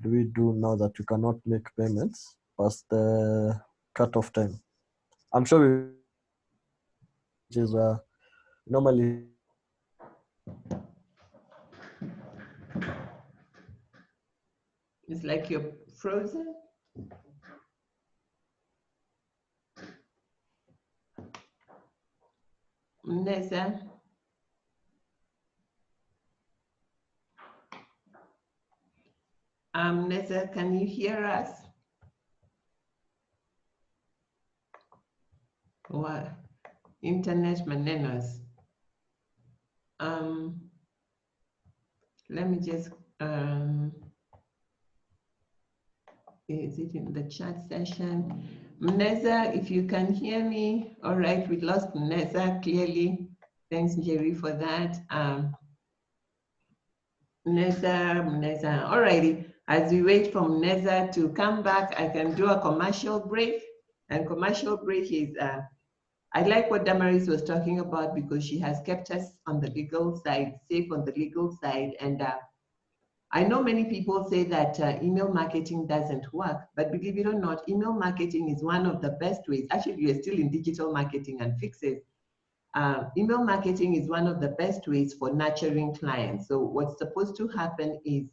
do we do now that we cannot make payments past the cutoff time? I'm sure which is normally It's like you're frozen. Muneza. Muneza, can you hear us? What? Internet manenos. Let me just Is it in the chat session? Mneza, if you can hear me, all right, we lost Mneza clearly. Thanks, Jerry, for that. Mneza, all righty. As we wait for Mneza to come back, I can do a commercial break. And commercial break is, I like what Damaris was talking about because she has kept us on the legal side, safe on the legal side. And I know many people say that email marketing doesn't work, but believe it or not, email marketing is one of the best ways. Actually, we are still in digital marketing and fixes. Email marketing is one of the best ways for nurturing clients. So what's supposed to happen is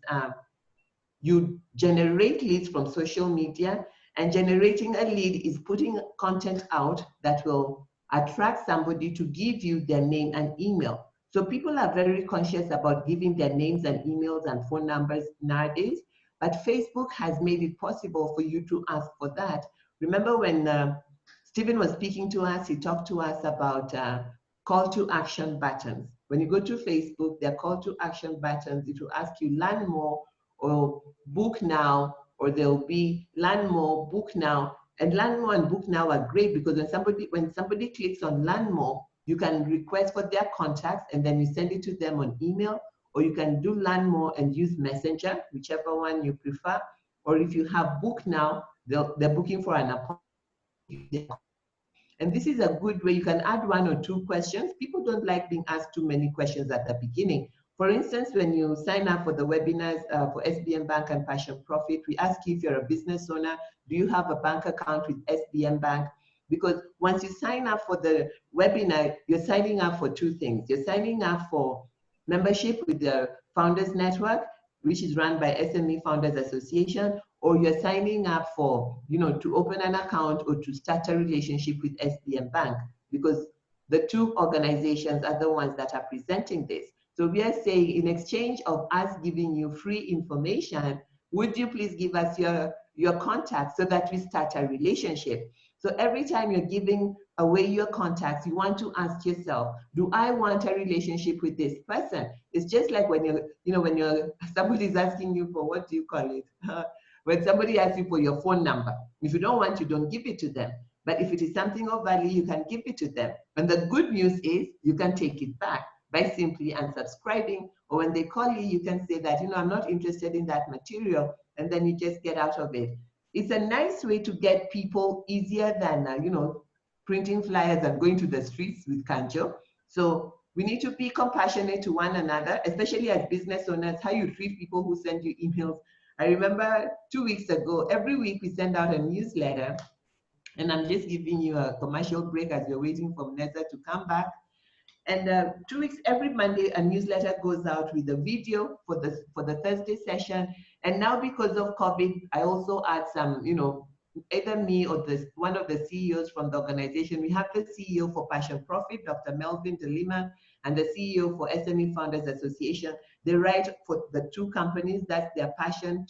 you generate leads from social media, and generating a lead is putting content out that will attract somebody to give you their name and email. So people are very conscious about giving their names and emails and phone numbers nowadays, but Facebook has made it possible for you to ask for that. Remember when Stephen was speaking to us, he talked to us about call to action buttons. When you go to Facebook, there are call to action buttons. It will ask you learn more or book now, or there'll be learn more, book now. And learn more and book now are great because when somebody clicks on learn more, you can request for their contacts and then you send it to them on email, or you can do learn more and use Messenger, whichever one you prefer. Or if you have book now, they're booking for an appointment. And this is a good way. You can add 1 or 2 questions. People don't like being asked too many questions at the beginning. For instance, when you sign up for the webinars for SBM Bank and Passion Profit, we ask you if you're a business owner, do you have a bank account with SBM Bank? Because once you sign up for the webinar, you're signing up for 2 things. You're signing up for membership with the Founders Network, which is run by SME Founders Association, or you're signing up for, to open an account or to start a relationship with SBM Bank, because the 2 organizations are the ones that are presenting this. So we are saying, in exchange of us giving you free information, would you please give us your contact so that we start a relationship? So every time you're giving away your contacts, you want to ask yourself, do I want a relationship with this person? It's just like when somebody's asking you for, what do you call it? When somebody asks you for your phone number, if you don't want, you don't give it to them. But if it is something of value, you can give it to them. And the good news is you can take it back by simply unsubscribing, or when they call you, you can say that, I'm not interested in that material, and then you just get out of it. It's a nice way to get people easier than, printing flyers and going to the streets with Kanjo. So we need to be compassionate to one another, especially as business owners, how you treat people who send you emails. I remember 2 weeks ago, every week we send out a newsletter, and I'm just giving you a commercial break as we're waiting for Nessa to come back. And 2 weeks, every Monday, a newsletter goes out with a video for the Thursday session. And now because of COVID, I also add some, either me or one of the CEOs from the organization. We have the CEO for Passion Profit, Dr. Melvin De Lima, and the CEO for SME Founders Association. They write for the 2 companies. That's their passion.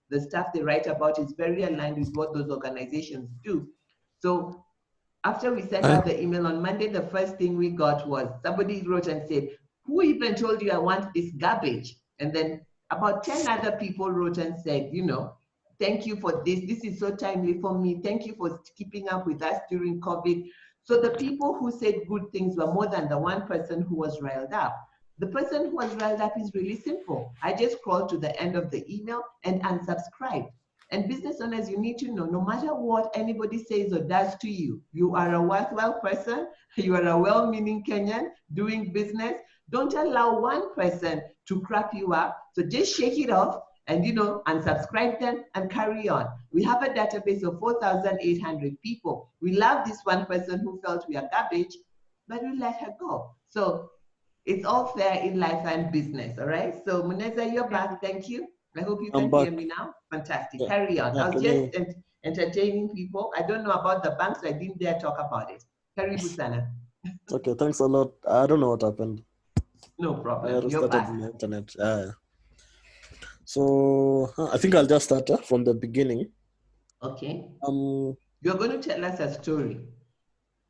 The stuff they write about is very aligned with what those organizations do. So after we sent out the email on Monday, the first thing we got was somebody wrote and said, who even told you I want this garbage? And then about 10 other people wrote and said, thank you for this. This is so timely for me. Thank you for keeping up with us during COVID. So the people who said good things were more than the one person who was riled up. The person who was riled up is really simple. I just scrolled to the end of the email and unsubscribed. And business owners, you need to know, no matter what anybody says or does to you, you are a worthwhile person, you are a well-meaning Kenyan doing business. Don't allow one person to crap you up. So just shake it off and, unsubscribe them and carry on. We have a database of 4,800 people. We love this one person who felt we are garbage, but we let her go. So it's all fair in life and business, all right? So Muneza, you're back, thank you. I hope you can hear me now. Fantastic. Yeah. Carry on. I was just entertaining people. I don't know about the banks. I didn't dare talk about it. Karibu sana. Okay, thanks a lot. I don't know what happened. No problem. I restarted my internet. So I think I'll just start from the beginning. Okay. You're going to tell us a story.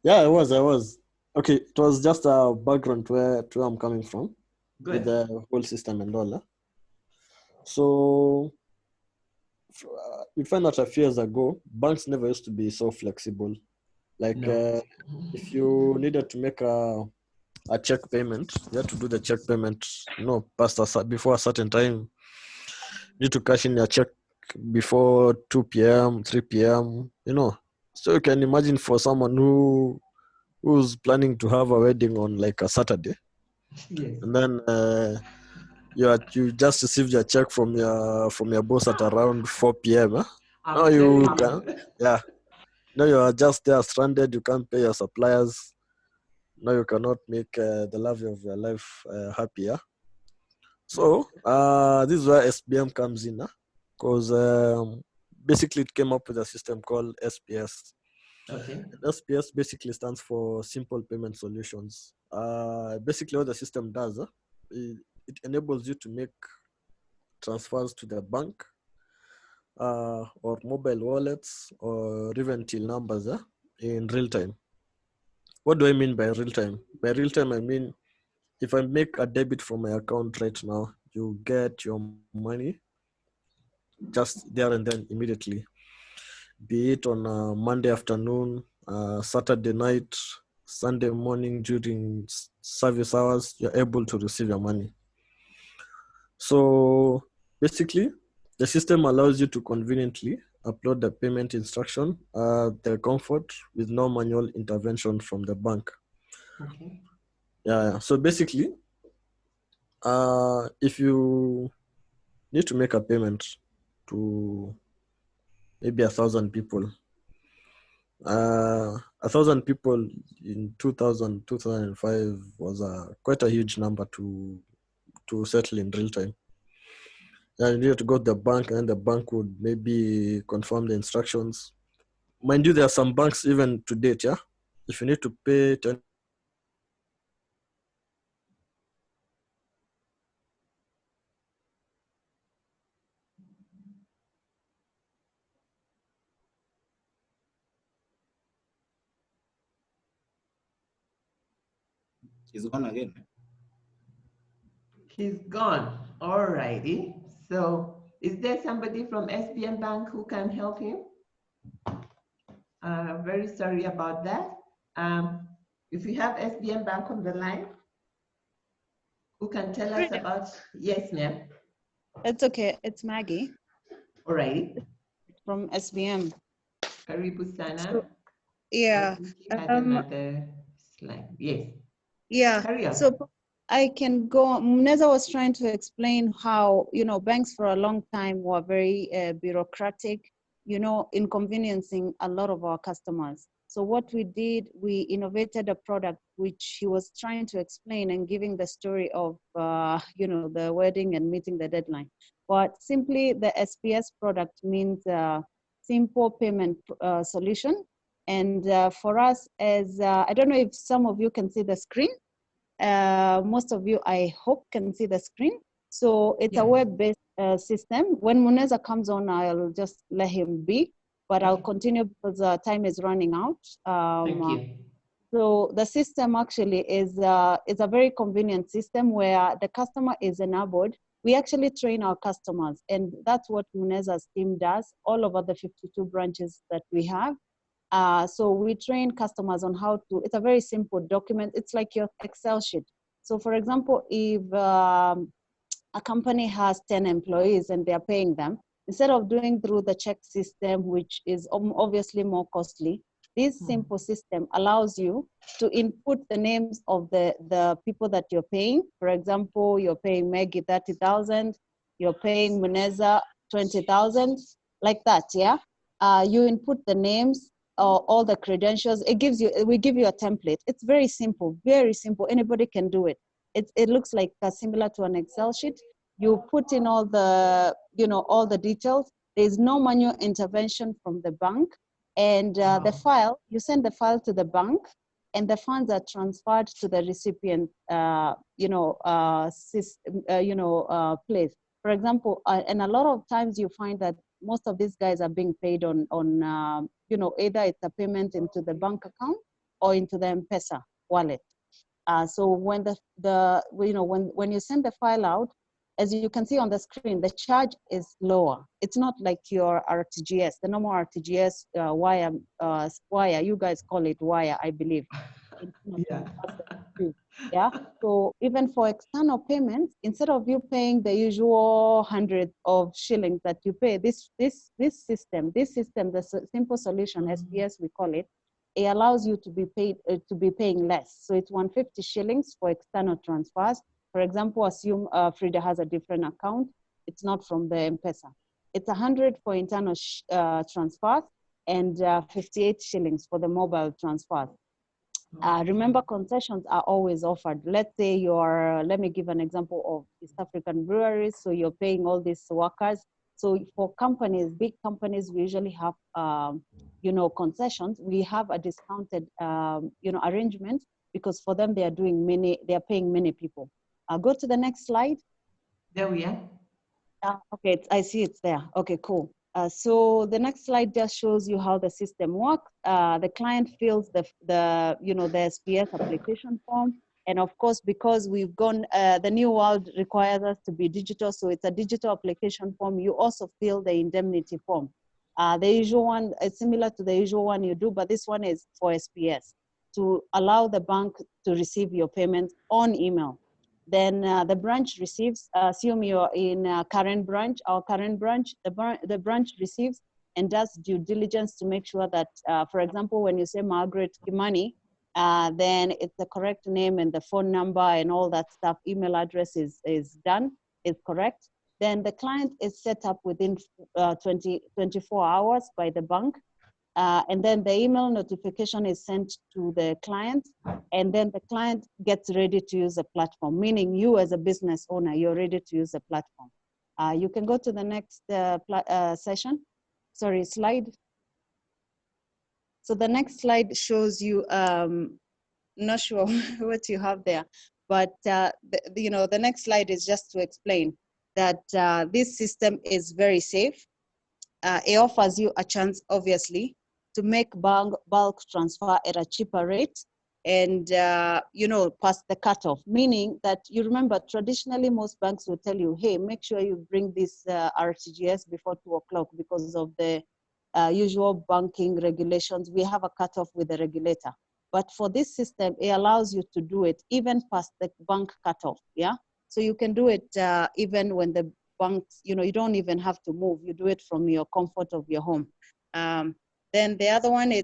Yeah, I was. Okay, it was just a background to where I'm coming from. Good. With the whole system and all. So we find that a few years ago, banks never used to be so flexible. Like No. if you needed to make a check payment, you had to do the check payment, before a certain time. You need to cash in your check before 2 p.m., 3 p.m., So you can imagine for someone who's planning to have a wedding on like a Saturday, Yes. and then you just received your check from your boss at around 4 p.m. I'm Now you telling can, yeah. Now you are just there stranded. You can't pay your suppliers. Now you cannot make the love of your life happier. So this is where SBM comes in, because basically it came up with a system called SPS. Okay. And SPS basically stands for Simple Payment Solutions. Basically what the system does, it enables you to make transfers to the bank, or mobile wallets, or even till numbers in real time. What do I mean by real time? By real time, I mean if I make a debit from my account right now, you get your money just there and then immediately. Be it on a Monday afternoon, Saturday night, Sunday morning during service hours, you're able to receive your money. So basically, the system allows you to conveniently upload the payment instruction at the comfort with no manual intervention from the bank. Okay. Yeah. So basically, if you need to make a payment to maybe 1,000 people, 1,000 people in 2005 was quite a huge number to settle in real time. Yeah, you needed to go to the bank, and then the bank would maybe confirm the instructions. Mind you, there are some banks even to date, yeah. If you need to pay 10, He's gone again. He's gone. All righty. So is there somebody from SBM Bank who can help him? Very sorry about that. If you have SBM Bank on the line, who can tell us about, yes, ma'am. It's okay. It's Maggie All righty. from SBM. Karibu sana. So, yeah. I think you had another slide. Yes. Yeah. Carry on. So I can go. Muneza was trying to explain how, banks for a long time were very bureaucratic, inconveniencing a lot of our customers. So what we did, we innovated a product which he was trying to explain and giving the story of, the wedding and meeting the deadline. But simply the SPS product means simple payment solution. And for us, as I don't know if some of you can see the screen. Most of you, I hope, can see the screen. So it's a web-based system. When Muneza comes on, I'll just let him be, but I'll continue because time is running out. Thank you. So the system actually is a very convenient system where the customer is enabled. We actually train our customers, and that's what Muneza's team does all over the 52 branches that we have. So we train customers on how to, it's a very simple document. It's like your Excel sheet. So for example, if a company has 10 employees and they're paying them, instead of doing through the check system, which is obviously more costly, this simple system allows you to input the names of the people that you're paying. For example, you're paying Maggie 30,000, you're paying Muneza 20,000, like that, yeah? You input the names, all the credentials. We give you a template. It's very simple, very simple. Anybody can do it. It looks like similar to an Excel sheet. You put in all the details. There's no manual intervention from the bank. And the file, you send the file to the bank, and the funds are transferred to the recipient, place. For example, and a lot of times you find that most of these guys are being paid on either it's a payment into the bank account or into the M-Pesa wallet. So when when you send the file out, as you can see on the screen, the charge is lower. It's not like your RTGS, the normal RTGS wire, you guys call it wire, I believe. Yeah. Yeah, so even for external payments, instead of you paying the usual 100 of shillings that you pay, this system, the simple solution, SPS we call it, it allows you to be paid to be paying less. So it's 150 shillings for external transfers. For example, assume Frida has a different account. It's not from the M-Pesa. It's 100 for internal transfers and 58 shillings for the mobile transfers. Remember, concessions are always offered. Let's say let me give an example of East African breweries. So you're paying all these workers. So for companies, big companies, we usually have, concessions. We have a discounted, arrangement because for them, they are paying many people. Go to the next slide. There we are. Okay, I see it's there. Okay, cool. So the next slide just shows you how the system works. The client fills the SPS application form. And of course, because we've gone, the new world requires us to be digital. So it's a digital application form. You also fill the indemnity form. The usual one is similar to the usual one you do, but this one is for SPS to allow the bank to receive your payment on email. Then the branch receives, assume you're in our current branch, the branch receives and does due diligence to make sure that, for example, when you say Margaret Kimani, then it's the correct name and the phone number and all that stuff, email address is correct. Then the client is set up within 24 hours by the bank. And then the email notification is sent to the client, and then the client gets ready to use the platform, meaning you as a business owner, you're ready to use the platform. You can go to the next slide. So the next slide shows you, not sure what you have there, but the next slide is just to explain that this system is very safe. It offers you a chance, obviously, to make bulk transfer at a cheaper rate and, past the cutoff, meaning that you remember traditionally most banks will tell you, hey, make sure you bring this RTGS before 2 o'clock because of the usual banking regulations. We have a cutoff with the regulator. But for this system, it allows you to do it even past the bank cutoff, yeah? So you can do it even when the banks, you don't even have to move. You do it from your comfort of your home. Then the other one,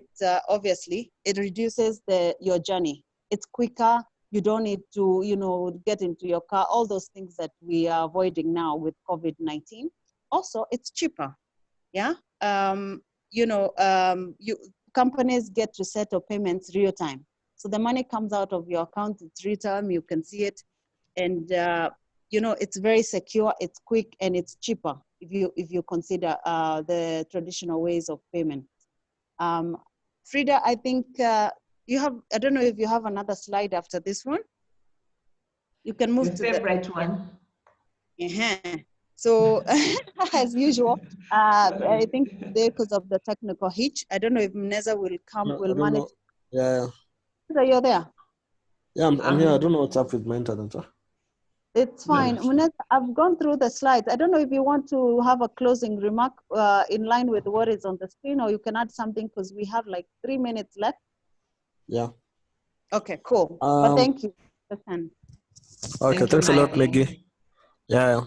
obviously, it reduces your journey. It's quicker. You don't need to, get into your car, all those things that we are avoiding now with COVID-19. Also, it's cheaper, yeah? Companies get to settle payments real time. So the money comes out of your account, it's real time, you can see it. And, it's very secure, it's quick, and it's cheaper if you consider the traditional ways of payment. Frida, I think you have, I don't know if you have another slide after this one. You can move to the favorite one. So as usual, I think because of the technical hitch, I don't know if Mneza will manage. Yeah. Frida, you're there? Yeah, I'm here. I don't know what's up with my internet. Huh? It's fine. Mneza, I've gone through the slides. I don't know if you want to have a closing remark in line with what is on the screen, or you can add something because we have like 3 minutes left. Yeah. Okay, cool. But thank you. Okay, thanks a lot, Maggie. Yeah.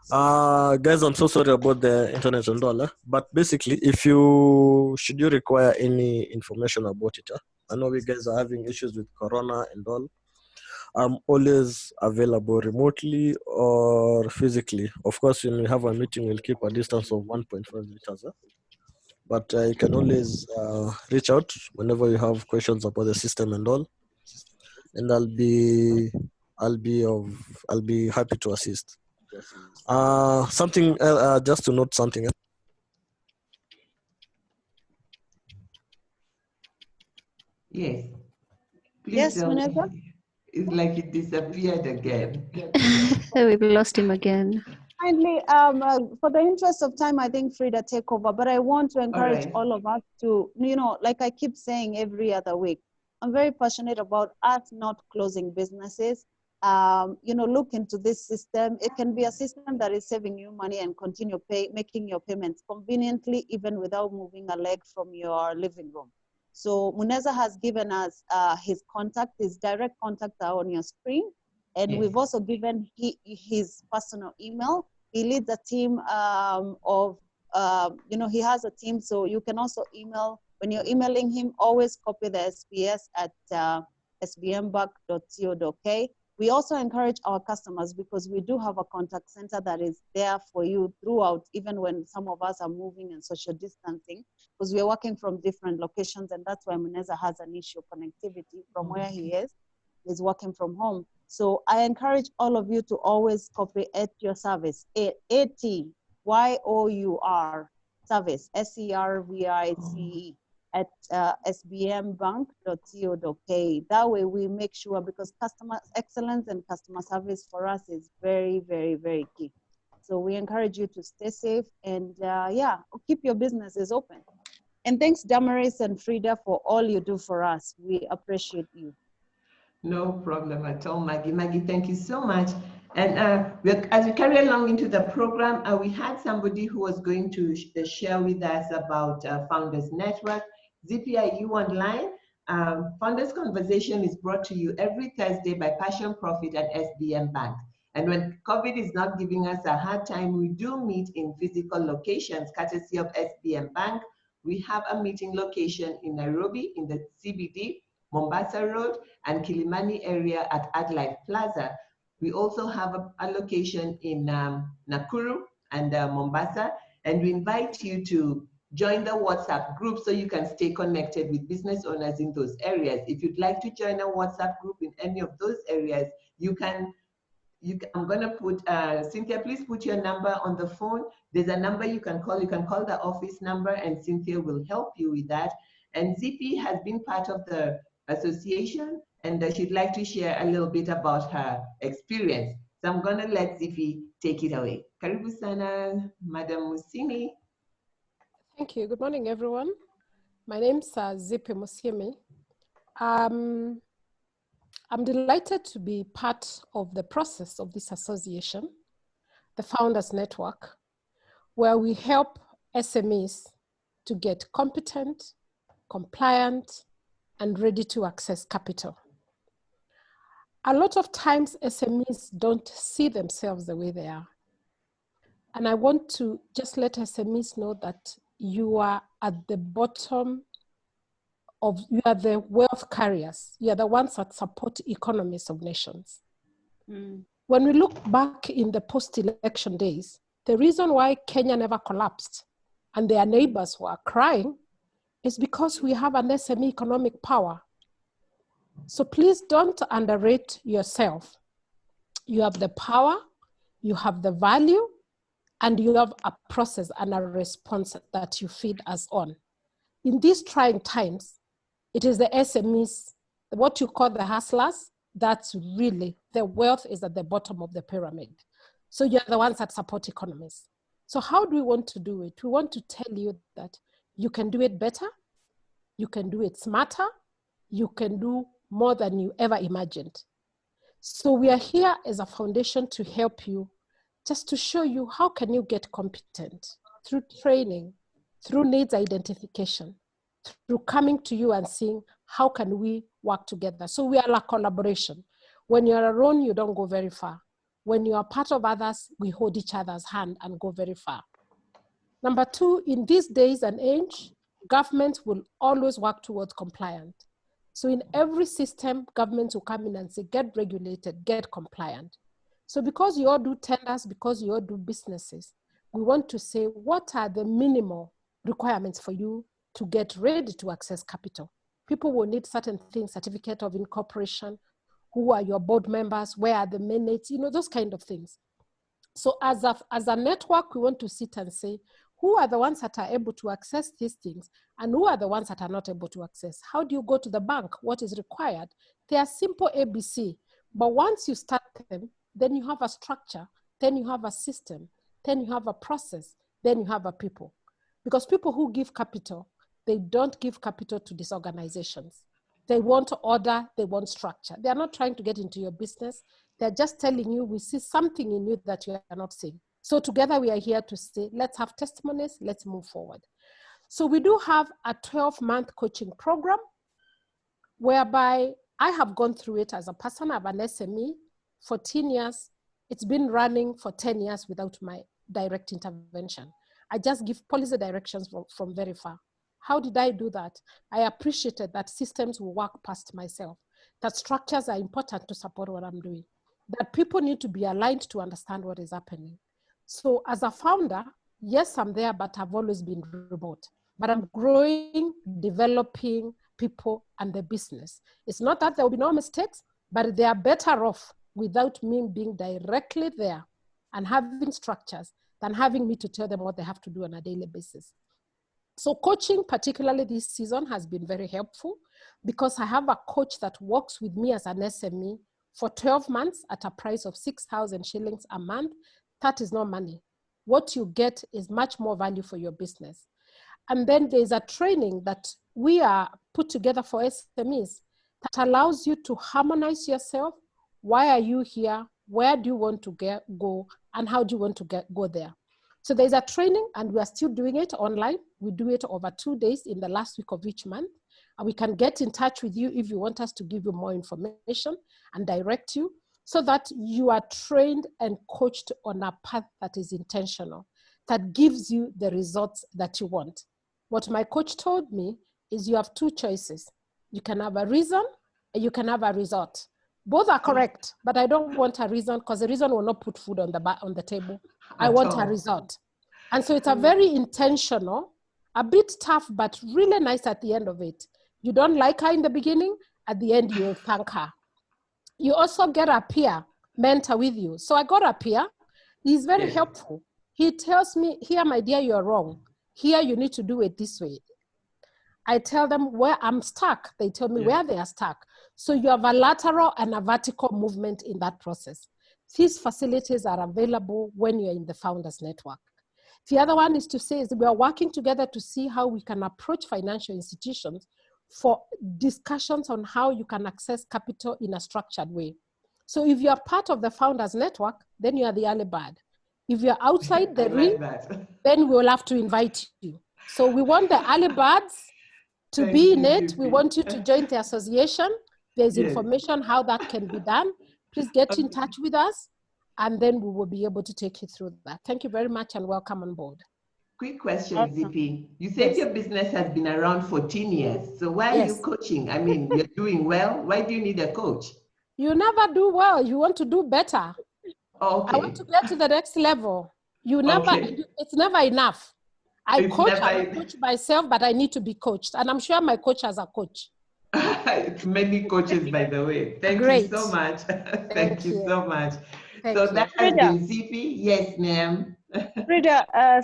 Guys, I'm so sorry about the internet and all, but basically, should you require any information about it, I know you guys are having issues with Corona and all. I'm always available remotely or physically. Of course, when we have a meeting, we'll keep a distance of 1.5 meters. But you can always reach out whenever you have questions about the system and all, and I'll be happy to assist. Something just to note something. Yes. Please Yes, Mneza? It's like it disappeared again. We've lost him again. Kindly, for the interest of time, I think Frida take over, but I want to encourage all of us to, like I keep saying every other week, I'm very passionate about us not closing businesses. look into this system. It can be a system that is saving you money and continue making your payments conveniently, even without moving a leg from your living room. So Muneza has given us his direct contact are on your screen. And we've also given his personal email. He leads a team he has a team, so you can also email. When you're emailing him, always copy the SPS at sbmbank.co.k. We also encourage our customers, because we do have a contact center that is there for you throughout, even when some of us are moving and social distancing, because we are working from different locations, and that's why Muneza has an issue of connectivity from where he is. He's working from home. So I encourage all of you to always copy at your service, ATYOUR service, SERVICE at sbmbank.co.k. That way we make sure, because customer excellence and customer service for us is very, very, very key. So we encourage you to stay safe and keep your businesses open. And thanks Damaris and Frida for all you do for us. We appreciate you. No problem at all, Maggie. Maggie, thank you so much. And as we carry along into the program, we had somebody who was going to share with us about Founders Network. Zippy, are you online? Founders Conversation is brought to you every Thursday by Passion Profit at SBM Bank. And when COVID is not giving us a hard time, we do meet in physical locations, courtesy of SBM Bank. We have a meeting location in Nairobi, in the CBD, Mombasa Road, and Kilimani area at Adelaide Plaza. We also have a location in Nakuru and Mombasa, and we invite you to join the WhatsApp group so you can stay connected with business owners in those areas. If you'd like to join a WhatsApp group in any of those areas, I'm going to put, Cynthia, please put your number on the phone. There's a number you can call. You can call the office number and Cynthia will help you with that. And Zippy has been part of the association, and she'd like to share a little bit about her experience. So I'm going to let Zippy take it away. Karibu sana, Madam Musimi. Thank you. Good morning, everyone. My name's Zippy Musimi. I'm delighted to be part of the process of this association, the Founders Network, where we help SMEs to get competent, compliant, and ready to access capital. A lot of times SMEs don't see themselves the way they are. And I want to just let SMEs know that you are at the bottom of, you are the wealth carriers. You are the ones that support economies of nations. When we look back in the post-election days, the reason why Kenya never collapsed and their neighbors were crying is because we have an SME economic power. So please don't underrate yourself. You have the power, you have the value, and you have a process and a response that you feed us on. In these trying times, it is the SMEs, what you call the hustlers, that's really, the wealth is at the bottom of the pyramid. So you're the ones that support economies. So how do we want to do it? We want to tell you that you can do it better, you can do it smarter, you can do more than you ever imagined. So we are here as a foundation to help you, just to show you how can you get competent through training, through needs identification, through coming to you and seeing how can we work together. So we are a collaboration. When you're alone, you don't go very far. When you are part of others, we hold each other's hand and go very far. Number two, in these days and age, government will always work towards compliance. So in every system, governments will come in and say, get regulated, get compliant. So because you all do tenders, because you all do businesses, we want to say, what are the minimal requirements for you to get ready to access capital? People will need certain things, certificate of incorporation, who are your board members, where are the minutes, those kind of things. So as a network, we want to sit and say, who are the ones that are able to access these things and who are the ones that are not able to access? How do you go to the bank? What is required? They are simple ABC, but once you start them, then you have a structure, then you have a system, then you have a process, then you have a people. Because people who give capital, they don't give capital to disorganizations. They want order, they want structure. They are not trying to get into your business. They're just telling you, we see something in you that you are not seeing. So together we are here to say, let's have testimonies, let's move forward. So we do have a 12-month coaching program whereby I have gone through it as a person. I have an SME, 14 years. It's been running for 10 years without my direct intervention. I just give policy directions from very far. How did I do that? I appreciated that systems will work past myself, that structures are important to support what I'm doing, that people need to be aligned to understand what is happening. So as a founder, yes, I'm there, but I've always been remote. But I'm growing, developing people and the business. It's not that there will be no mistakes, but they are better off without me being directly there and having structures than having me to tell them what they have to do on a daily basis. So coaching, particularly this season, has been very helpful because I have a coach that works with me as an SME for 12 months at a price of 6,000 shillings a month. That is not money. What you get is much more value for your business. And then there's a training that we are put together for SMEs that allows you to harmonize yourself. Why are you here? Where do you want to go? And how do you want to go there? So there's a training, and we are still doing it online. We do it over 2 days in the last week of each month. And we can get in touch with you if you want us to give you more information and direct you so that you are trained and coached on a path that is intentional, that gives you the results that you want. What my coach told me is you have two choices. You can have a reason and you can have a result. Both are correct, but I don't want a reason because the reason will not put food on the table. I want a result. And so it's a very intentional, a bit tough, but really nice at the end of it. You don't like her in the beginning, at the end you'll thank her. You also get a peer mentor with you. So I got a peer. He's very helpful. He tells me, here, my dear, you're wrong. Here, you need to do it this way. I tell them where I'm stuck. They tell me where they are stuck. So you have a lateral and a vertical movement in that process. These facilities are available when you're in the Founders Network. The other one is to say is we are working together to see how we can approach financial institutions for discussions on how you can access capital in a structured way. So if you are part of the Founders Network, then you are the early bird. If you're outside the ring, then we will have to invite you. So we want the early birds to be in it. We want you to join the association. There's information how that can be done. Please get in touch with us, and then we will be able to take you through that. Thank you very much and welcome on board. Quick question, Zippy. You said your business has been around 14 years. So why are you coaching? I mean, you're doing well. Why do you need a coach? You never do well. You want to do better. Okay. I want to get to the next level. It's never enough. I coach myself, but I need to be coached. And I'm sure my coach has a coach. Many coaches, by the way. Thank you so much. Thank you so much. So that has been Zippy. Yes, ma'am. Frida,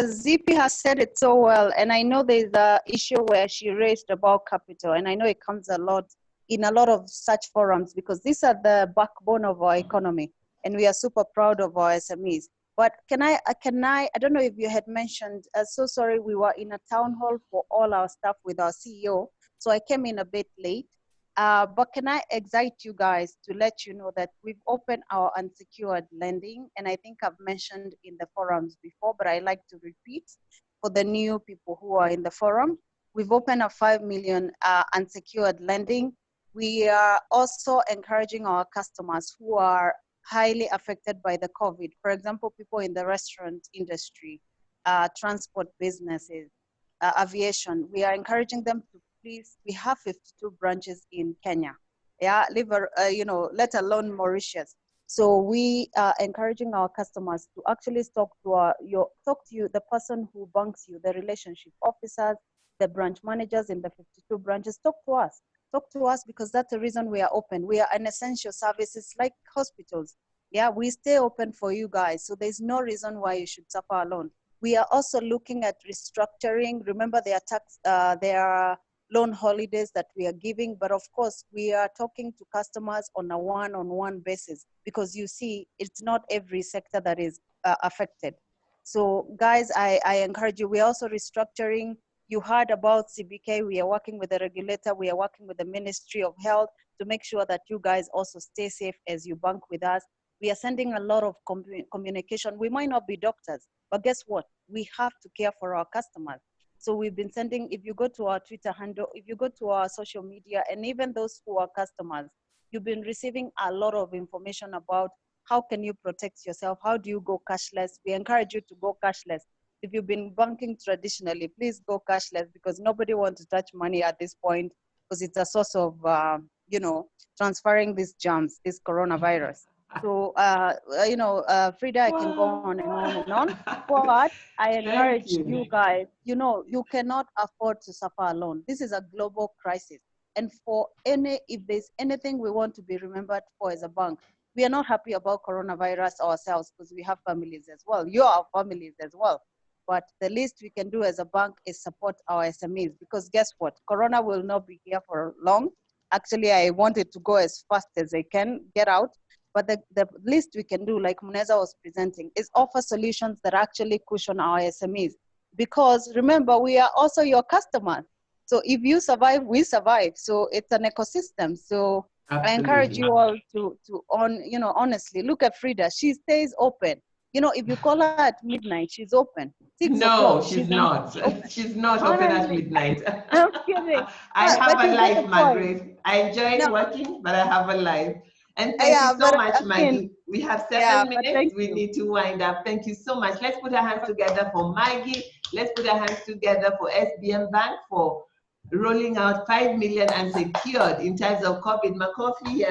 Zippy has said it so well, and I know there's an issue where she raised about capital, and I know it comes a lot in a lot of such forums because these are the backbone of our economy, and we are super proud of our SMEs. But I don't know if you had mentioned, so sorry, we were in a town hall for all our staff with our CEO, so I came in a bit late. But can I excite you guys to let you know that we've opened our unsecured lending, and I think I've mentioned in the forums before, but I like to repeat for the new people who are in the forum. We've opened a 5 million unsecured lending. We are also encouraging our customers who are highly affected by the COVID. For example, people in the restaurant industry, transport businesses, aviation. We are encouraging them to please, we have 52 branches in Kenya, let alone Mauritius. So we are encouraging our customers to actually talk to you, the person who banks you, the relationship officers, the branch managers in the 52 branches. Talk to us because that's the reason we are open. We are an essential services like hospitals. Yeah, we stay open for you guys. So there's no reason why you should suffer alone. We are also looking at restructuring. Remember, there are loan holidays that we are giving, but of course we are talking to customers on a one-on-one basis because you see it's not every sector that is affected. So guys, I encourage you. We're also restructuring. You heard about CBK. We are working with the regulator. We are working with the Ministry of Health to make sure that you guys also stay safe as you bank with us. We are sending a lot of communication. We might not be doctors, but guess what? We have to care for our customers. So we've been sending, if you go to our Twitter handle, if you go to our social media, and even those who are customers, you've been receiving a lot of information about how can you protect yourself? How do you go cashless? We encourage you to go cashless. If you've been banking traditionally, please go cashless, because nobody wants to touch money at this point, because it's a source of, transferring these germs, this coronavirus. So, Frida, I can go on and on and on. But I encourage you guys, you cannot afford to suffer alone. This is a global crisis. And if there's anything we want to be remembered for as a bank, we are not happy about coronavirus ourselves, because we have families as well. You are families as well. But the least we can do as a bank is support our SMEs, because guess what? Corona will not be here for long. Actually, I wanted to go as fast as I can get out. But the least we can do, like Muneza was presenting, is offer solutions that actually cushion our SMEs. Because remember, we are also your customers. So if you survive, we survive. So it's an ecosystem. So absolutely. I encourage you all to honestly, look at Frida. She stays open. If you call her at midnight, she's open. 6 o'clock, she's not. She's not open at midnight. I'm kidding. I have a life, Margaret. I enjoy working, but I have a life. And thank you so much, Maggie. We have 7 minutes. We need to wind up. Thank you so much. Let's put our hands together for Maggie. Let's put our hands together for SBM Bank for rolling out 5 million unsecured in terms of COVID. Makofi,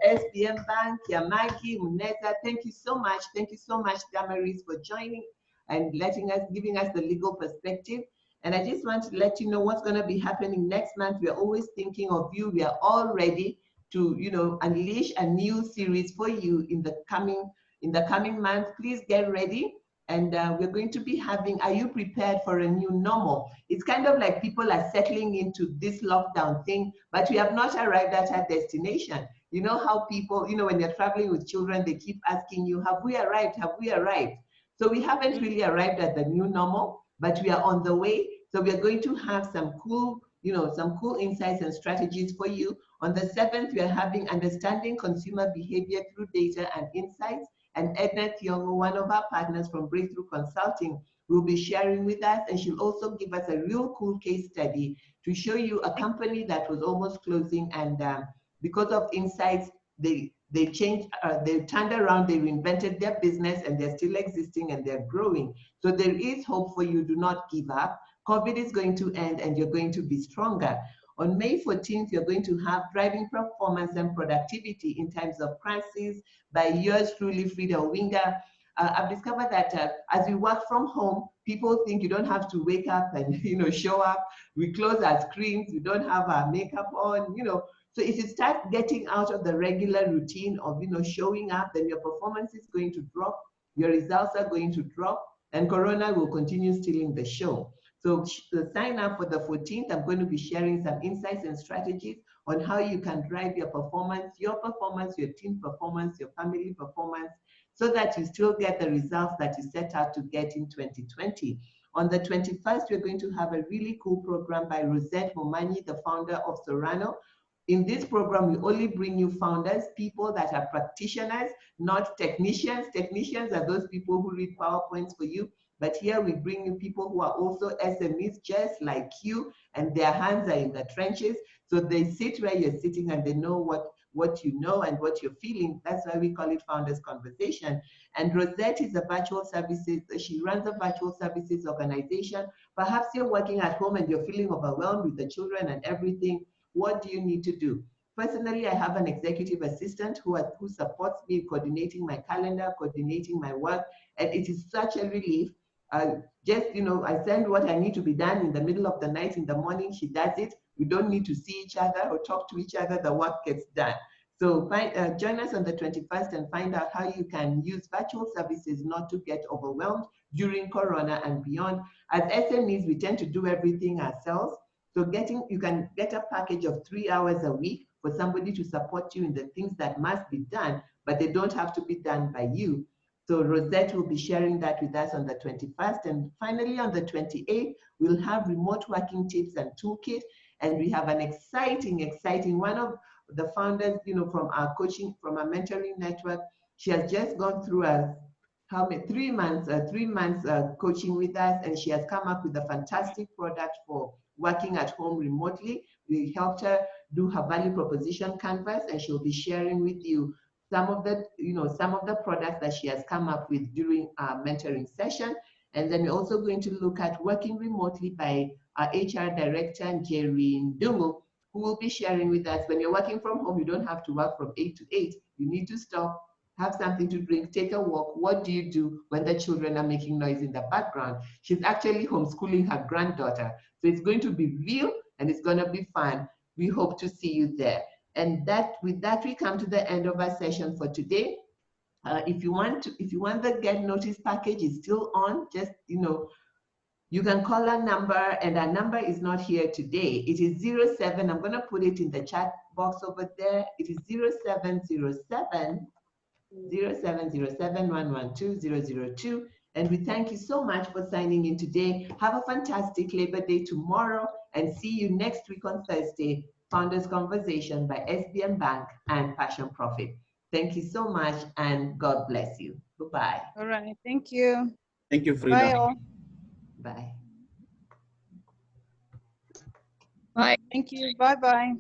SBM Bank, Maggie, Muneza, thank you so much. Thank you so much, Damaris, for joining and giving us the legal perspective. And I just want to let you know what's going to be happening next month. We are always thinking of you. We are all ready to, unleash a new series for you in the coming month. Please get ready. And we're going to be having, are you prepared for a new normal? It's kind of like people are settling into this lockdown thing, but we have not arrived at our destination. You know how people, when you're traveling with children, they keep asking you, have we arrived? Have we arrived? So we haven't really arrived at the new normal, but we are on the way. So we are going to have some cool insights and strategies for you. On the 7th, we are having understanding consumer behavior through data and insights. And Edna Thiongo, one of our partners from Breakthrough Consulting, will be sharing with us, and she'll also give us a real cool case study to show you a company that was almost closing, and because of insights, they changed, they turned around, they reinvented their business, and they're still existing and they're growing. So there is hope for you. Do not give up. COVID is going to end, and you're going to be stronger. On May 14th, you're going to have driving performance and productivity in times of crisis by yours truly, Frida Owinga. I've discovered that as we work from home, people think you don't have to wake up and show up. We close our screens, we don't have our makeup on, So if you start getting out of the regular routine of showing up, then your performance is going to drop, your results are going to drop, and Corona will continue stealing the show. So sign up for the 14th. I'm going to be sharing some insights and strategies on how you can drive your performance, your team performance, your family performance, so that you still get the results that you set out to get in 2020. On the 21st, we're going to have a really cool program by Rosette Momanyi, the founder of Sorano. In this program, we only bring you founders, people that are practitioners, not technicians. Technicians are those people who read PowerPoints for you. But here we bring you people who are also SMEs just like you, and their hands are in the trenches. So they sit where you're sitting and they know what you know and what you're feeling. That's why we call it Founders Conversation. And Rosette is a virtual services, she runs a virtual services organization. Perhaps you're working at home and you're feeling overwhelmed with the children and everything. What do you need to do? Personally, I have an executive assistant who supports me coordinating my calendar, coordinating my work, and it is such a relief. I send what I need to be done in the middle of the night, in the morning, she does it. We don't need to see each other or talk to each other, the work gets done. So join us on the 21st and find out how you can use virtual services not to get overwhelmed during Corona and beyond. As SMEs, we tend to do everything ourselves. So you can get a package of 3 hours a week for somebody to support you in the things that must be done, but they don't have to be done by you. So Rosette will be sharing that with us on the 21st. And finally, on the 28th, we'll have remote working tips and toolkit. And we have an exciting one of the founders, from our coaching, from our mentoring network. She has just gone through 3 months coaching with us, and she has come up with a fantastic product for working at home remotely. We helped her do her value proposition canvas, and she'll be sharing with you some of the products that she has come up with during our mentoring session. And then we're also going to look at working remotely by our HR director, Jerry Ndungu, who will be sharing with us. When you're working from home, you don't have to work from 8 to 8. You need to stop, have something to drink, take a walk. What do you do when the children are making noise in the background? She's actually homeschooling her granddaughter. So it's going to be real and it's going to be fun. We hope to see you there. And with that, we come to the end of our session for today. If you want the Get Notice package, is still on. Just, you can call our number, and our number is not here today. It is 07, I'm going to put it in the chat box over there. It is 0707 112 002. And we thank you so much for signing in today. Have a fantastic Labor Day tomorrow, and see you next week on Thursday. Founders Conversation by SBM Bank and Passion Profit. Thank you so much, and God bless you. Goodbye. All right. Thank you. Thank you, Frida. Bye all. Bye. Bye. Thank you. Bye-bye.